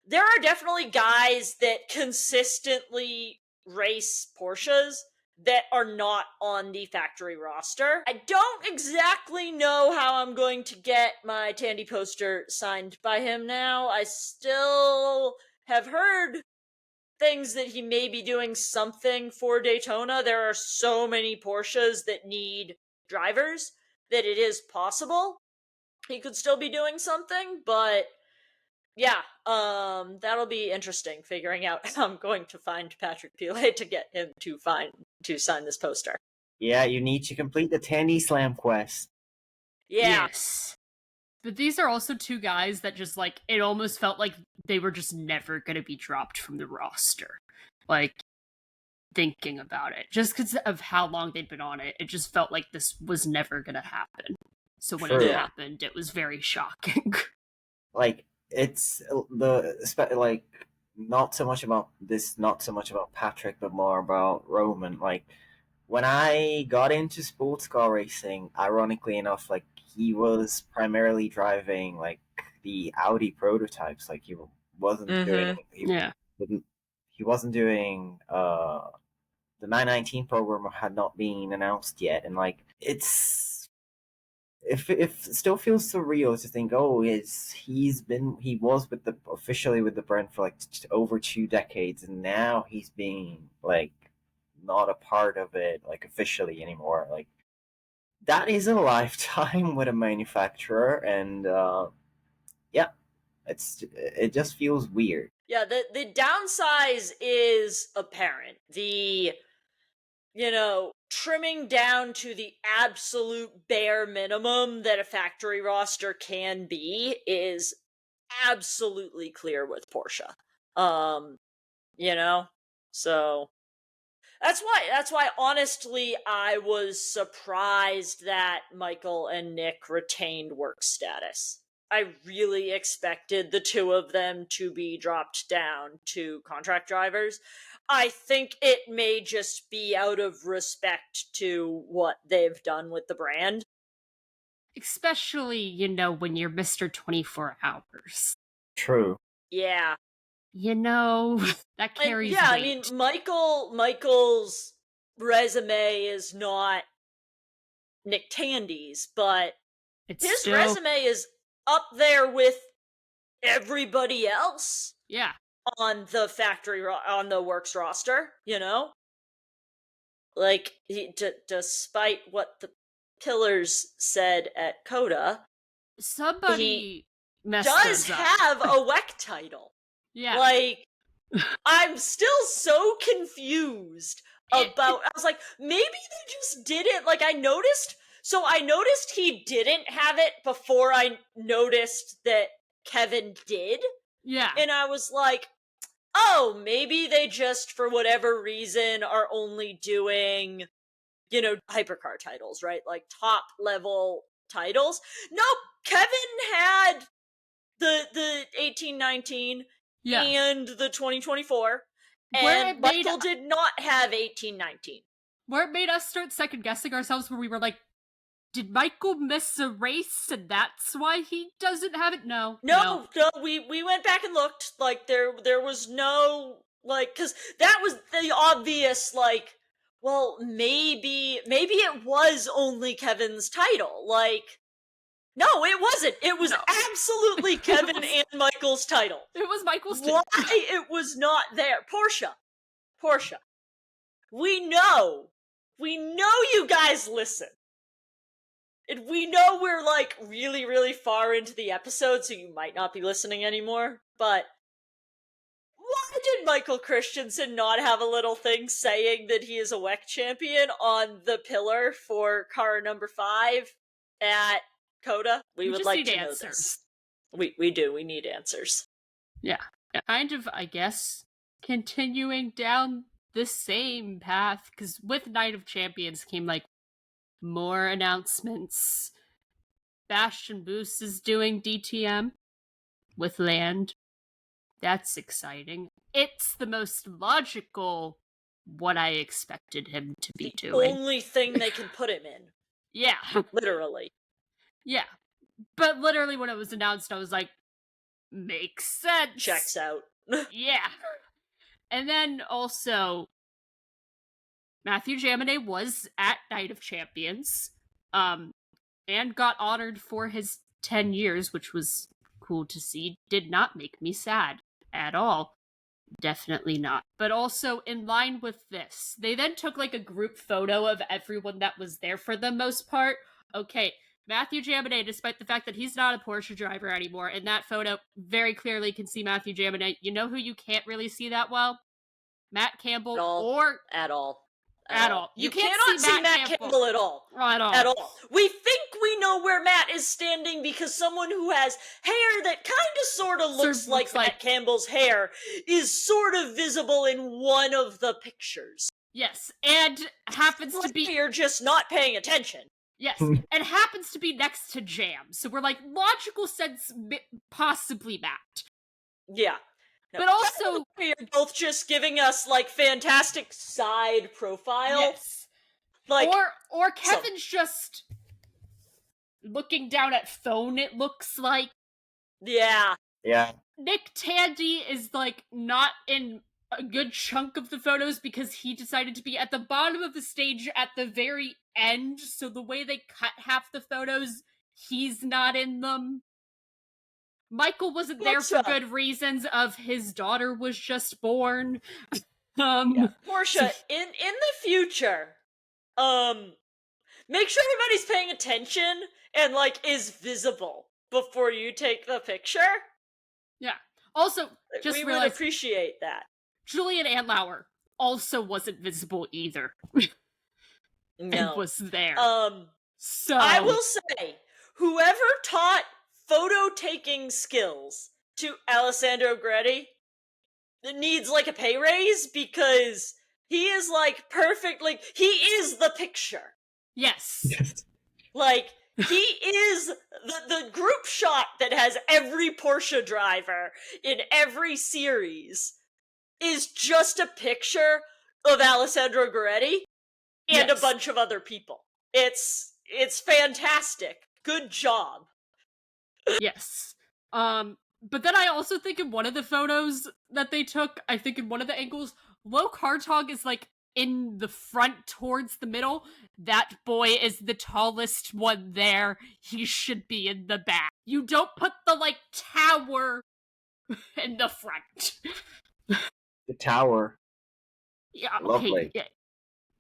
there are definitely guys that consistently race Porsches that are not on the factory roster. I don't exactly know how I'm going to get my Tandy poster signed by him now. I still have heard things that he may be doing something for Daytona. There are so many Porsches that need drivers that it is possible he could still be doing something, but yeah, that'll be interesting figuring out how I'm going to find Patrick Pilet to get him to sign this poster. Yeah, you need to complete the Tandy Slam quest. Yeah. Yes. But these are also 2 guys that just it almost felt like they were just never going to be dropped from the roster. Thinking about it, just because of how long they'd been on it, it just felt like this was never going to happen. So when it happened, it was very shocking. It's not so much about Patrick, but more about Roman. When I got into sports car racing, ironically enough, he was primarily driving the Audi prototypes. He wasn't doing he wasn't doing the 919 program had not been announced yet, and it still feels surreal to think, he was officially with the brand for over 2 decades, and now he's being not a part of it officially anymore. that is a lifetime with a manufacturer, and it just feels weird. Yeah, the downsize is apparent. The trimming down to the absolute bare minimum that a factory roster can be is absolutely clear with Porsche. So that's why honestly I was surprised that Michael and Nick retained work status. I really expected the two of them to be dropped down to contract drivers. I think it may just be out of respect to what they've done with the brand. Especially, when you're Mr. 24 Hours. True. Yeah. That carries weight. I mean, Michael's resume is not Nick Tandy's, but his resume is up there with everybody else. Yeah. On the works roster, like despite what the Killers said at Coda, somebody does have a WEC title. Yeah, like I'm still so confused about. I was like, maybe they just did it. Like I noticed he didn't have it before I noticed that Kévin did. Yeah, and I was like, oh, maybe they just, for whatever reason, are only doing, hypercar titles, right? Like top level titles. Nope, Kévin had the 1819 and the 2024, and Michael did not have 1819. Where it made us start second guessing ourselves, where we were like, did Michael miss a race and that's why he doesn't have it? No. We went back and looked. Like there was no, like, because that was the obvious, like, well, maybe it was only Kévin's title. Like, no, it wasn't. It was absolutely Kévin and Michael's title. It was Michael's title. Why it was not there? Porsche. We know you guys listen. And we know we're, like, really, really far into the episode, so you might not be listening anymore, but why did Michael Christensen not have a little thing saying that he is a WEC champion on the pillar for car number 5 at Coda? We would like to know this. We do. We need answers. Yeah. Kind of, I guess, continuing down the same path, because with Night of Champions came, like, more announcements. Bastion Boost is doing DTM with Land. That's exciting. It's the most logical what I expected him to be doing. The only thing they can put him in. Yeah. Literally. Yeah. But literally when it was announced, I was like, makes sense. Checks out. Yeah. And then also, Matthew Jaminet was at Night of Champions, and got honored for his 10 years, which was cool to see. Did not make me sad at all. Definitely not. But also, in line with this, they then took, like, a group photo of everyone that was there for the most part. Okay, Matthew Jaminet, despite the fact that he's not a Porsche driver anymore, in that photo, very clearly can see Matthew Jaminet. You know who you can't really see that well? Matt Campbell. At all. You cannot see Matt Campbell at all. At all. We think we know where Matt is standing because someone who has hair that kind of sort of looks like Matt Campbell's hair is sort of visible in one of the pictures. Yes, and happens to be... You're just not paying attention. Yes, and happens to be next to Jam. So we're like, logical sense, possibly Matt. Yeah. No, but also, you're both just giving us, like, fantastic side profile. Yes. Like, or Kevin's just looking down at phone, it looks like. Yeah. Yeah. Nick Tandy is, like, not in a good chunk of the photos because he decided to be at the bottom of the stage at the very end. So the way they cut half the photos, he's not in them. Michael wasn't there for good reasons of his daughter was just born. Porsche, in the future, make sure everybody's paying attention and like is visible before you take the picture. Yeah. Also, just we would realized appreciate that. Julian Antlauer also wasn't visible either. And No. was there. So I will say, whoever taught photo taking skills to Alessandro Gretti needs like a pay raise, because he is like perfect. Like, he is the picture. yes. Like, he is the group shot that has every Porsche driver in every series is just a picture of Alessandro Gretti and a bunch of other people. It's fantastic. Good job. Yes. But then I also think in one of the photos that they took, I think in one of the angles, Woke Hartog is like in the front towards the middle. That boy is the tallest one there. He should be in the back. You don't put the like tower in the front. The tower. Yeah, Lovely. okay. Yeah.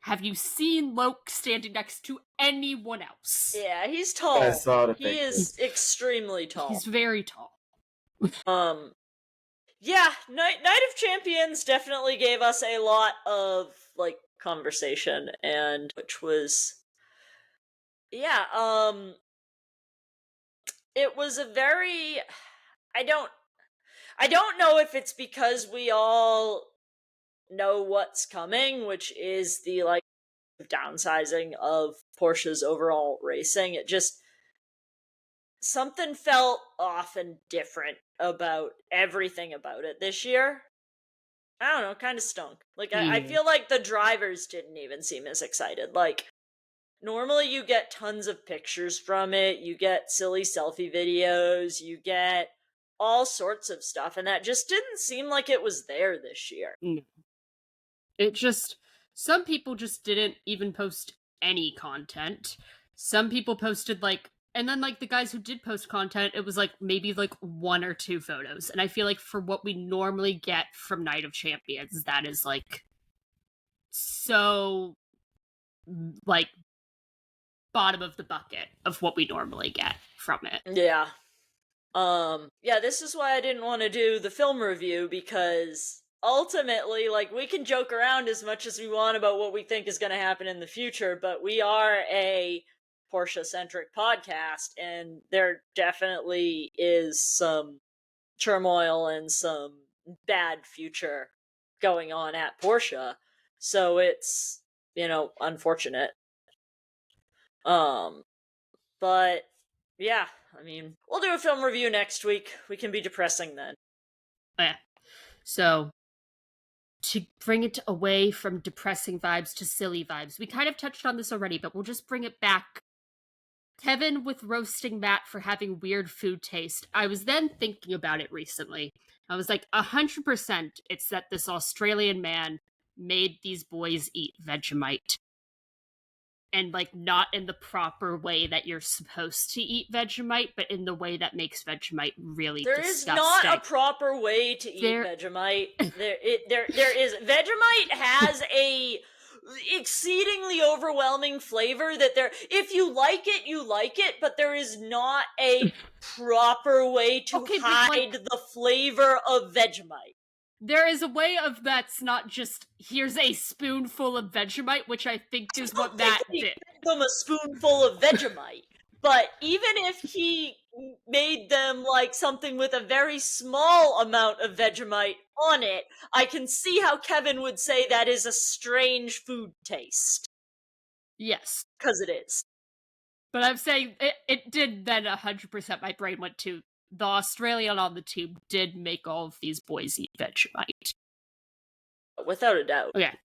Have you seen Loke standing next to anyone else? Yeah, he's tall. I saw the He picture. is extremely tall. He's very tall. Yeah, Night of Champions definitely gave us a lot of like conversation, and which was it was a very I don't know if it's because we all know what's coming, which is the like downsizing of Porsche's overall racing. It just something felt off and different about everything about it this year. I don't know, kind of stunk. Like, I feel like the drivers didn't even seem as excited. Like, normally you get tons of pictures from it, you get silly selfie videos, you get all sorts of stuff, and that just didn't seem like it was there this year. No. It just, some people just didn't even post any content. Some people posted like, and then like the guys who did post content, it was like maybe like 1 or 2 photos. And I feel like for what we normally get from Night of Champions, that is like so like bottom of the bucket of what we normally get from it. Yeah. Yeah, this is why I didn't want to do the film review, because ultimately, like, we can joke around as much as we want about what we think is going to happen in the future, but we are a Porsche-centric podcast, and there definitely is some turmoil and some bad future going on at Porsche, so it's, unfortunate. But yeah, I mean, we'll do a film review next week. We can be depressing then. Yeah. So, to bring it away from depressing vibes to silly vibes, we kind of touched on this already, but we'll just bring it back. Kévin with roasting Matt for having weird food taste. I was then thinking about it recently. I was like, 100% it's that this Australian man made these boys eat Vegemite. And, like, not in the proper way that you're supposed to eat Vegemite, but in the way that makes Vegemite really disgusting. There is not a proper way to eat Vegemite. There is. Vegemite has a exceedingly overwhelming flavor that if you like it, but there is not a proper way to hide the flavor of Vegemite. There is a way of that's not just, here's a spoonful of Vegemite, which I think is what Matt did. Give them a spoonful of Vegemite. But even if he made them like something with a very small amount of Vegemite on it, I can see how Kévin would say that is a strange food taste. Yes. Because it is. But I'm saying it did then 100% my brain went to the Australian on the team did make all of these boys eat Vegemite. Without a doubt. Okay.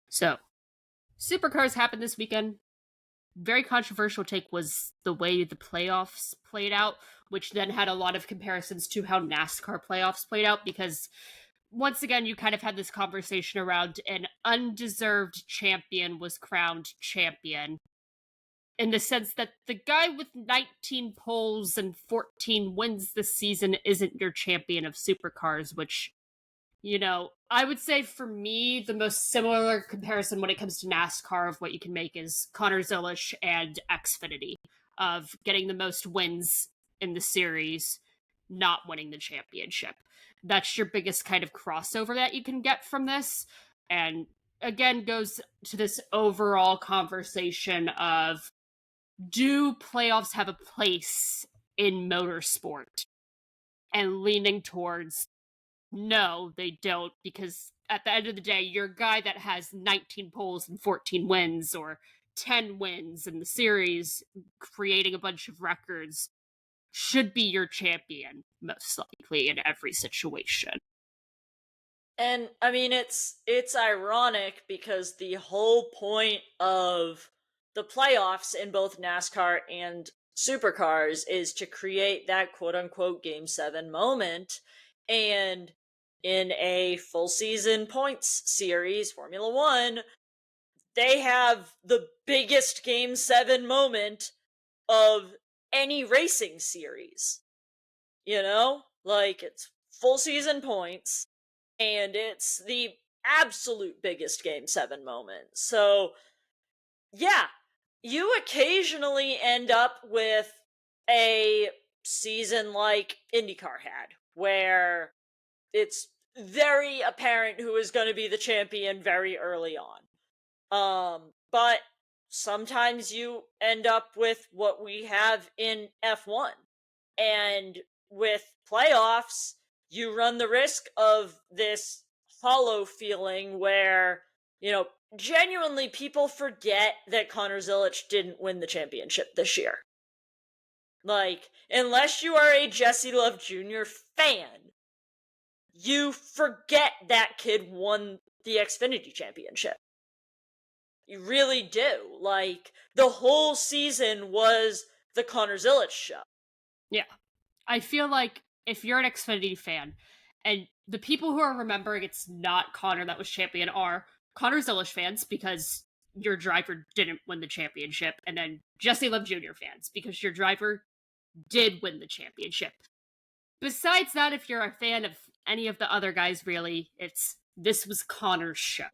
So, Supercars happened this weekend. Very controversial take was the way the playoffs played out, which then had a lot of comparisons to how NASCAR playoffs played out, because once again, you kind of had this conversation around an undeserved champion was crowned champion, in the sense that the guy with 19 poles and 14 wins this season isn't your champion of Supercars, which I would say for me, the most similar comparison when it comes to NASCAR of what you can make is Connor Zilisch and Xfinity, of getting the most wins in the series, not winning the championship. That's your biggest kind of crossover that you can get from this. And again, goes to this overall conversation of, do playoffs have a place in motorsport? And leaning towards, no, they don't, because at the end of the day, your guy that has 19 poles and 14 wins, or 10 wins in the series, creating a bunch of records, should be your champion, most likely, in every situation. And I mean, it's ironic because the whole point of the playoffs in both NASCAR and supercars is to create that quote unquote game 7 moment. And in a full season points series, Formula 1, they have the biggest game 7 moment of any racing series. Like, it's full season points, and it's the absolute biggest game 7 moment. So, yeah, you occasionally end up with a season like IndyCar had, where it's very apparent who is going to be the champion very early on. But sometimes you end up with what we have in F1. And with playoffs, you run the risk of this hollow feeling where, genuinely people forget that Connor Zilisch didn't win the championship this year. Like, unless you are a Jesse Love Jr. fan, you forget that kid won the Xfinity Championship. You really do. Like, the whole season was the Connor Zilisch show. Yeah. I feel like if you're an Xfinity fan, and the people who are remembering it's not Connor that was champion are Connor Zilisch fans, because your driver didn't win the championship, and then Jesse Love Jr. fans, because your driver did win the championship. Besides that, if you're a fan of any of the other guys, really, this was Connor's show.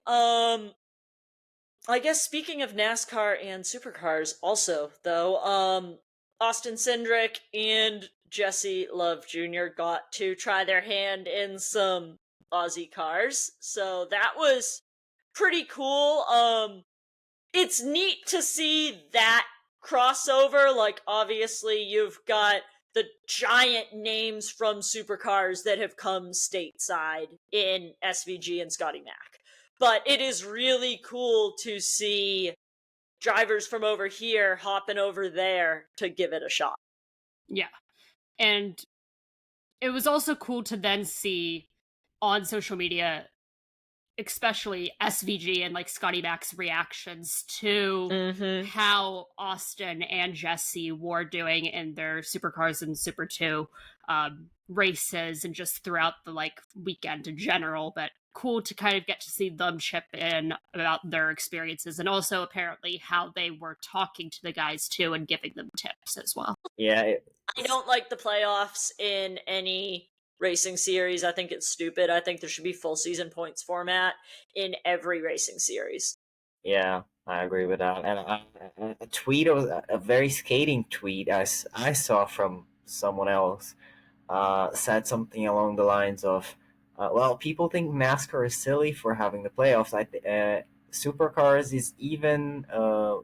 I guess speaking of NASCAR and supercars also, though, Austin Cindric and Jesse Love Jr. got to try their hand in some Aussie cars, so that was pretty cool. It's neat to see that crossover. Like, obviously, you've got the giant names from supercars that have come stateside in SVG and Scotty Mac. But it is really cool to see drivers from over here hopping over there to give it a shot. Yeah. And it was also cool to then see on social media, especially SVG and like Scotty Mac's reactions to how Austin and Jesse were doing in their supercars and Super 2 races, and just throughout the like weekend in general. But cool to kind of get to see them chip in about their experiences, and also apparently how they were talking to the guys too and giving them tips as well. Yeah. I don't like the playoffs in any racing series. I think it's stupid. I think there should be full season points format in every racing series. Yeah, I agree with that. And a tweet, a very skating tweet I saw from someone else, said something along the lines of, well, people think NASCAR is silly for having the playoffs. Supercars is even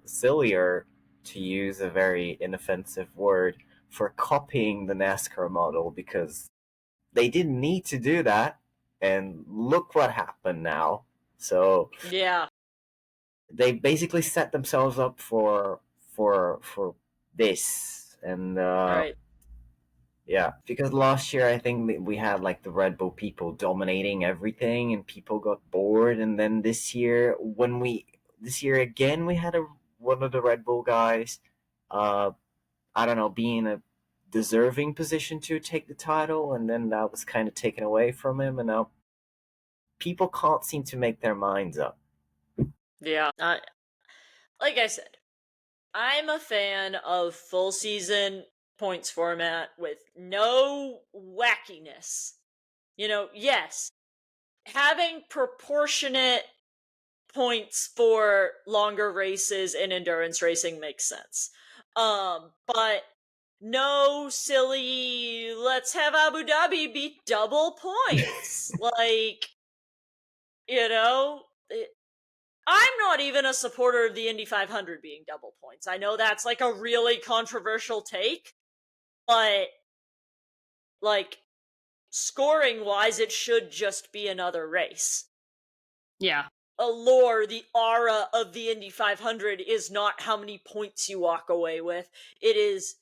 sillier, to use a very inoffensive word, for copying the NASCAR model, because they didn't need to do that, and look what happened now. So yeah, they basically set themselves up for this, and right. yeah, because last year I think we had like the Red Bull people dominating everything, and people got bored. And then this year, again we had one of the Red Bull guys, I don't know, be in a deserving position to take the title, and then that was kind of taken away from him, and now people can't seem to make their minds up. Yeah. Like I said, I'm a fan of full season points format with no wackiness. Yes, having proportionate points for longer races in endurance racing makes sense. But no silly, let's have Abu Dhabi be double points. Like, you know, I'm not even a supporter of the Indy 500 being double points. I know that's like a really controversial take, but like scoring wise, it should just be another race. Yeah. Allure, the aura of the Indy 500 is not how many points you walk away with. It is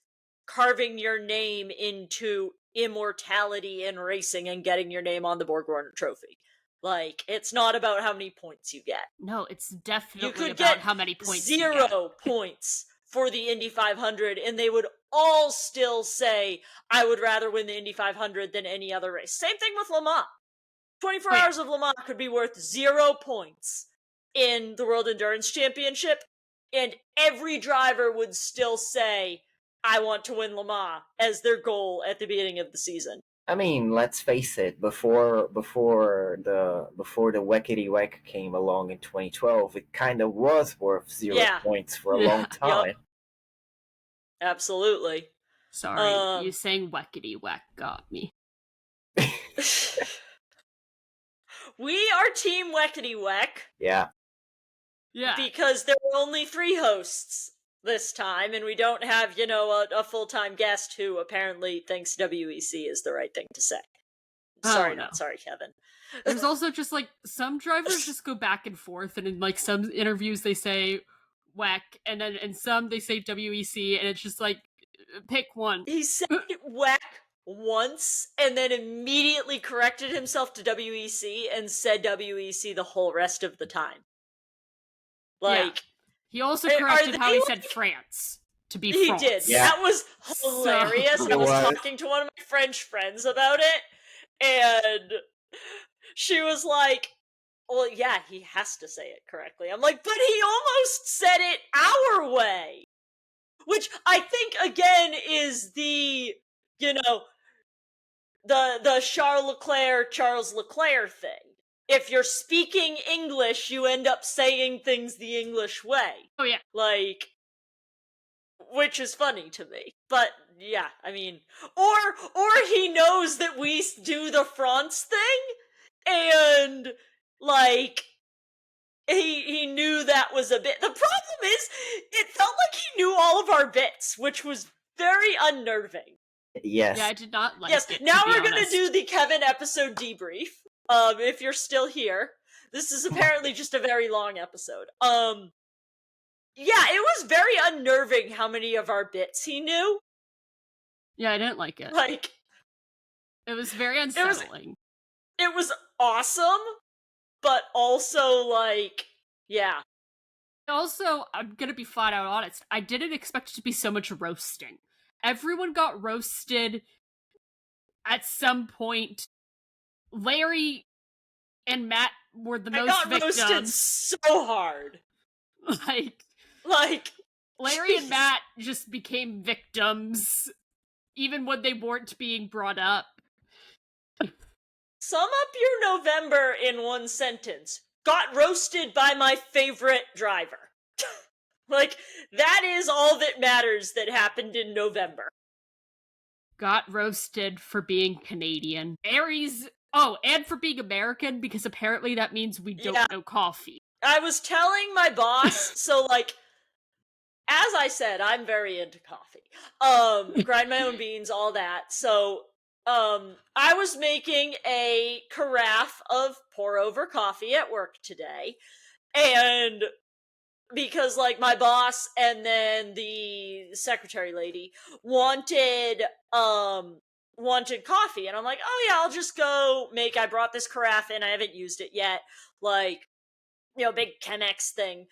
carving your name into immortality in racing and getting your name on the Borg Warner Trophy. Like, it's not about how many points you get. No, it's definitely You could about get how many points 0 points for the Indy 500, and they would all still say, I would rather win the Indy 500 than any other race. Same thing with Le Mans. 24 hours of Le Mans could be worth 0 points in the World Endurance Championship, and every driver would still say, I want to win Le Mans as their goal at the beginning of the season. I mean, let's face it. Before the Weckety Weck came along in 2012, it kind of was worth 0 points for a long time. Yep. Absolutely. Sorry, you saying Weckety Weck got me. We are Team Weckety Weck. Yeah. Yeah. Because there were only 3 hosts this time, and we don't have, a full-time guest who apparently thinks WEC is the right thing to say. Sorry, not sorry, Kevin. There's also just, like, some drivers just go back and forth, and in, like, some interviews they say WEC, and then in some they say WEC, and it's just like, pick one. He said WEC once, and then immediately corrected himself to WEC, and said WEC the whole rest of the time. Like, he also corrected how he said France to be France. He did. Yeah. That was hilarious. I was talking to one of my French friends about it, and she was like, well, yeah, he has to say it correctly. I'm like, but he almost said it our way. Which I think, again, is the, the Charles Leclerc thing. If you're speaking English, you end up saying things the English way. Oh, yeah. Like, which is funny to me. But, yeah, I mean, or he knows that we do the France thing, and, like, he knew that was a bit. The problem is, it felt like he knew all of our bits, which was very unnerving. Yes. Yeah, I did not like it. Yes, now we're gonna do the Kévin episode debrief. If you're still here. This is apparently just a very long episode. Yeah, it was very unnerving how many of our bits he knew. Yeah, I didn't like it. Like, it was very unsettling. It was awesome, but also, like, yeah. Also, I'm gonna be flat out honest, I didn't expect it to be so much roasting. Everyone got roasted at some point. Larry and Matt were the most victims. I got roasted so hard. Like Larry and Matt just became victims, even when they weren't being brought up. Sum up your November in one sentence. Got roasted by my favorite driver. Like, that is all that matters that happened in November. Got roasted for being Canadian. And for being American, because apparently that means we don't know coffee. I was telling my boss, so, like, as I said, I'm very into coffee. Grind my own beans, all that. So, I was making a carafe of pour-over coffee at work today, and because, like, my boss and then the secretary lady wanted coffee, and I'm like, oh yeah, I'll just go I brought this carafe in, I haven't used it yet, like, big Chemex thing.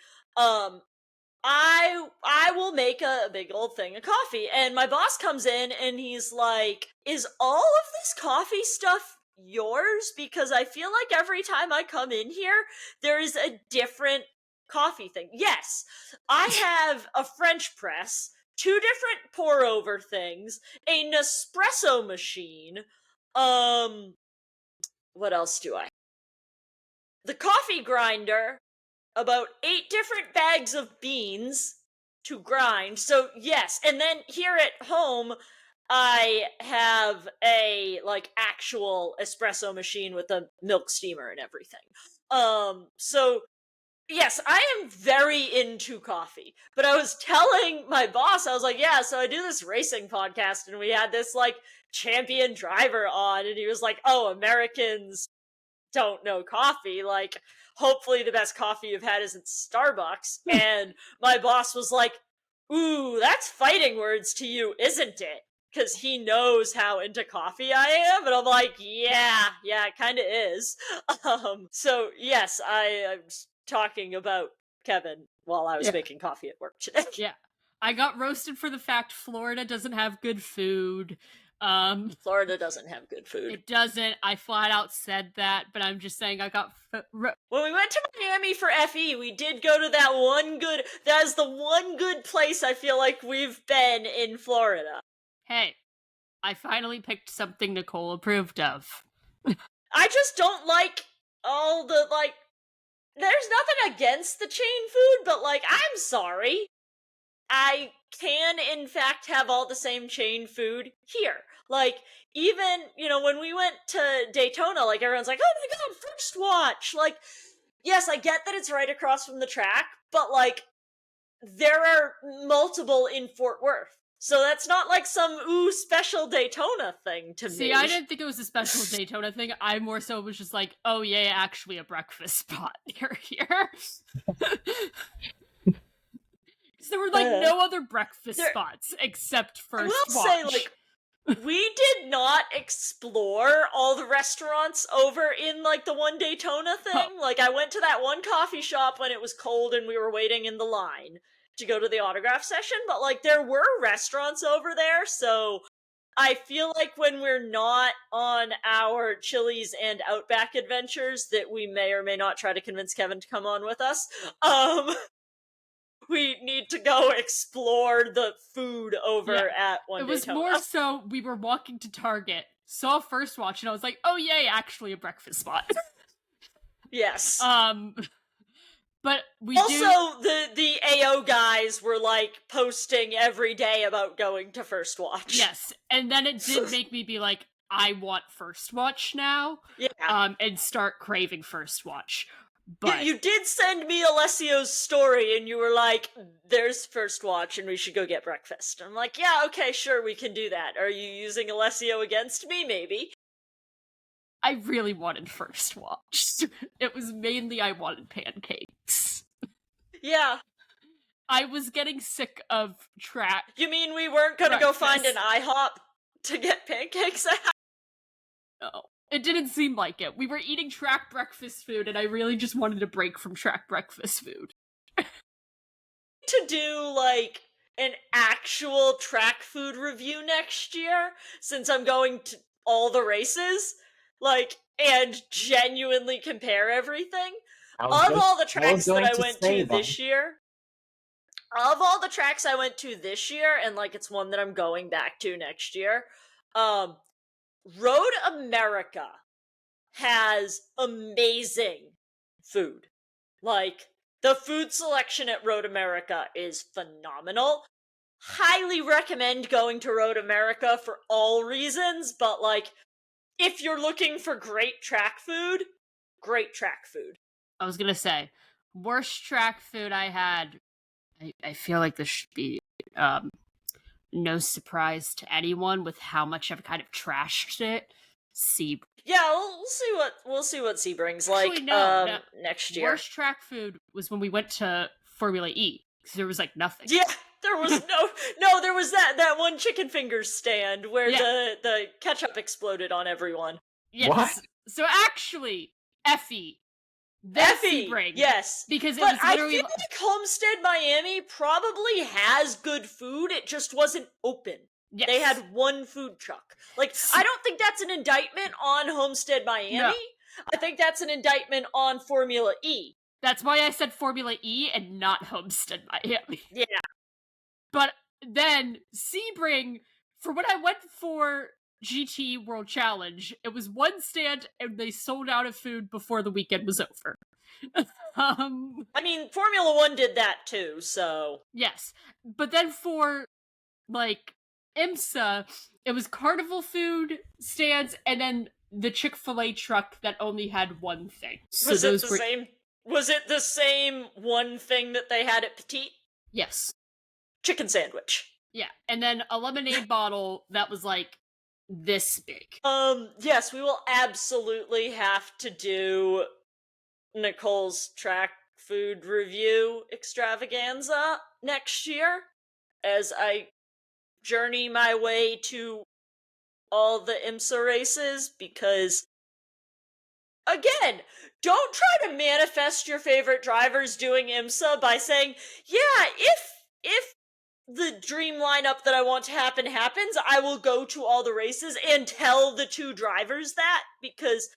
I will make a big old thing of coffee, and my boss comes in and he's like, is all of this coffee stuff yours? Because I feel like every time I come in here, there's a different coffee thing. Yes, I have a French press, 2 different pour over things, a Nespresso machine, what else do I have? the coffee grinder about 8 different bags of beans to grind. So yes, and then here at home I have a like actual espresso machine with a milk steamer and everything. So yes, I am very into coffee. But I was telling my boss, I was like, yeah, so I do this racing podcast and we had this like champion driver on and he was like, "Oh, Americans don't know coffee. Like, hopefully the best coffee you've had isn't Starbucks." And my boss was like, "Ooh, that's fighting words to you, isn't it?" Because he knows how into coffee I am. And I'm like, yeah, it kind of is. So yes, I was talking about Kevin while I was making coffee at work today. Yeah. I got roasted for the fact Florida doesn't have good food. Florida doesn't have good food. It doesn't. I flat out said that, but I'm just saying I got... When we went to Miami for FE, we did go to that is the one good place I feel like we've been in Florida. Hey, I finally picked something Nicole approved of. I just don't like all the, like, there's nothing against the chain food, but, like, I'm sorry. I can, in fact, have all the same chain food here. Like, even, when we went to Daytona, like, everyone's like, "Oh my god, First Watch!" Like, yes, I get that it's right across from the track, but, like, there are multiple in Fort Worth. So that's not like some special Daytona thing to me. See, I didn't think it was a special Daytona thing. I more so was just like, oh yeah, actually a breakfast spot near here. Because there were like no other breakfast spots except First Watch. I will say, like, we did not explore all the restaurants over in like the one Daytona thing. Oh. Like, I went to that one coffee shop when it was cold and we were waiting in the line to go to the autograph session, but like there were restaurants over there, so I feel like when we're not on our Chili's and Outback adventures that we may or may not try to convince Kevin to come on with us, we need to go explore the food over at one Daytona. It was more so we were walking to Target, saw First Watch, and I was like, oh yay, actually a breakfast spot. Yes. But we also, the AO guys were, like, posting every day about going to First Watch. Yes, and then it did make me be like, I want First Watch now. Yeah. And start craving First Watch. But you did send me Alessio's story, and you were like, there's First Watch, and we should go get breakfast. I'm like, yeah, okay, sure, we can do that. Are you using Alessio against me? Maybe. I really wanted First Watch. It was mainly I wanted pancakes. Yeah. I was getting sick of track. You mean we weren't gonna go find an IHOP to get pancakes at? No. It didn't seem like it. We were eating track breakfast food, and I really just wanted a break from track breakfast food. To do, like, an actual track food review next year, since I'm going to all the races. Like, and genuinely compare everything. Of all the tracks that I went to this year, and like it's one that I'm going back to next year, Road America has amazing food. Like, the food selection at Road America is phenomenal. Highly recommend going to Road America for all reasons, but like, if you're looking for great track food, great track food. I was gonna say, worst track food I had, I feel like this should be no surprise to anyone with how much I've kind of trashed it. Sebring. Yeah, we'll see what Sebring's like. Actually, no, next year. Worst track food was when we went to Formula E, because there was like nothing. Yeah. There was there was that one chicken fingers stand where the ketchup exploded on everyone. Yes. What? So actually, Effie, Sebring, yes, because it was literally. I feel like Homestead Miami probably has good food. It just wasn't open. Yes. They had one food truck. Like, I don't think that's an indictment on Homestead Miami. No. I think that's an indictment on Formula E. That's why I said Formula E and not Homestead Miami. Yeah. But then Sebring, for what I went for GT World Challenge. It was one stand, and they sold out of food before the weekend was over. I mean, Formula One did that too, so. Yes. But then for, like, IMSA, it was carnival food stands, and then the Chick-fil-A truck that only had one thing. So Was those it the were... same? Was it the same one thing that they had at Petite? Yes. Chicken sandwich. Yeah, and then a lemonade bottle that was, like, this big. Yes, we will absolutely have to do Nicole's track food review extravaganza next year as I journey my way to all the IMSA races, because again, don't try to manifest your favorite drivers doing IMSA by saying, yeah, if the dream lineup that I want to happen happens, I will go to all the races, and tell the two drivers that, because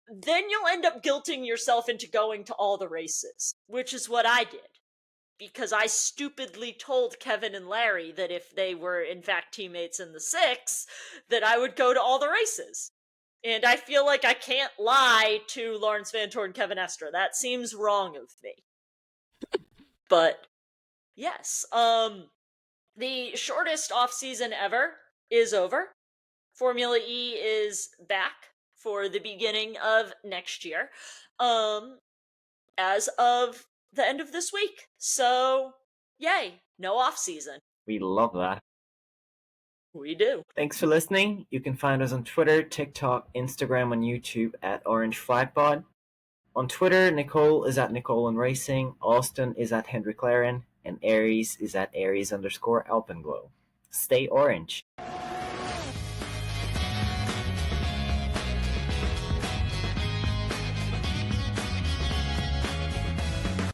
then you'll end up guilting yourself into going to all the races, which is what I did. Because I stupidly told Kevin and Larry that if they were in fact teammates in the 6, that I would go to all the races. And I feel like I can't lie to Lawrence Vantor and Kevin Estra. That seems wrong of me. But yes, the shortest off-season ever is over. Formula E is back for the beginning of next year, as of the end of this week. So, yay, no off-season. We love that. We do. Thanks for listening. You can find us on Twitter, TikTok, Instagram, and YouTube at Orange Flag Pod. On Twitter, Nicole is at Nicole and Racing, Austin is at Henry Claren, and Aries is at Aries_Alpenglow. Stay orange.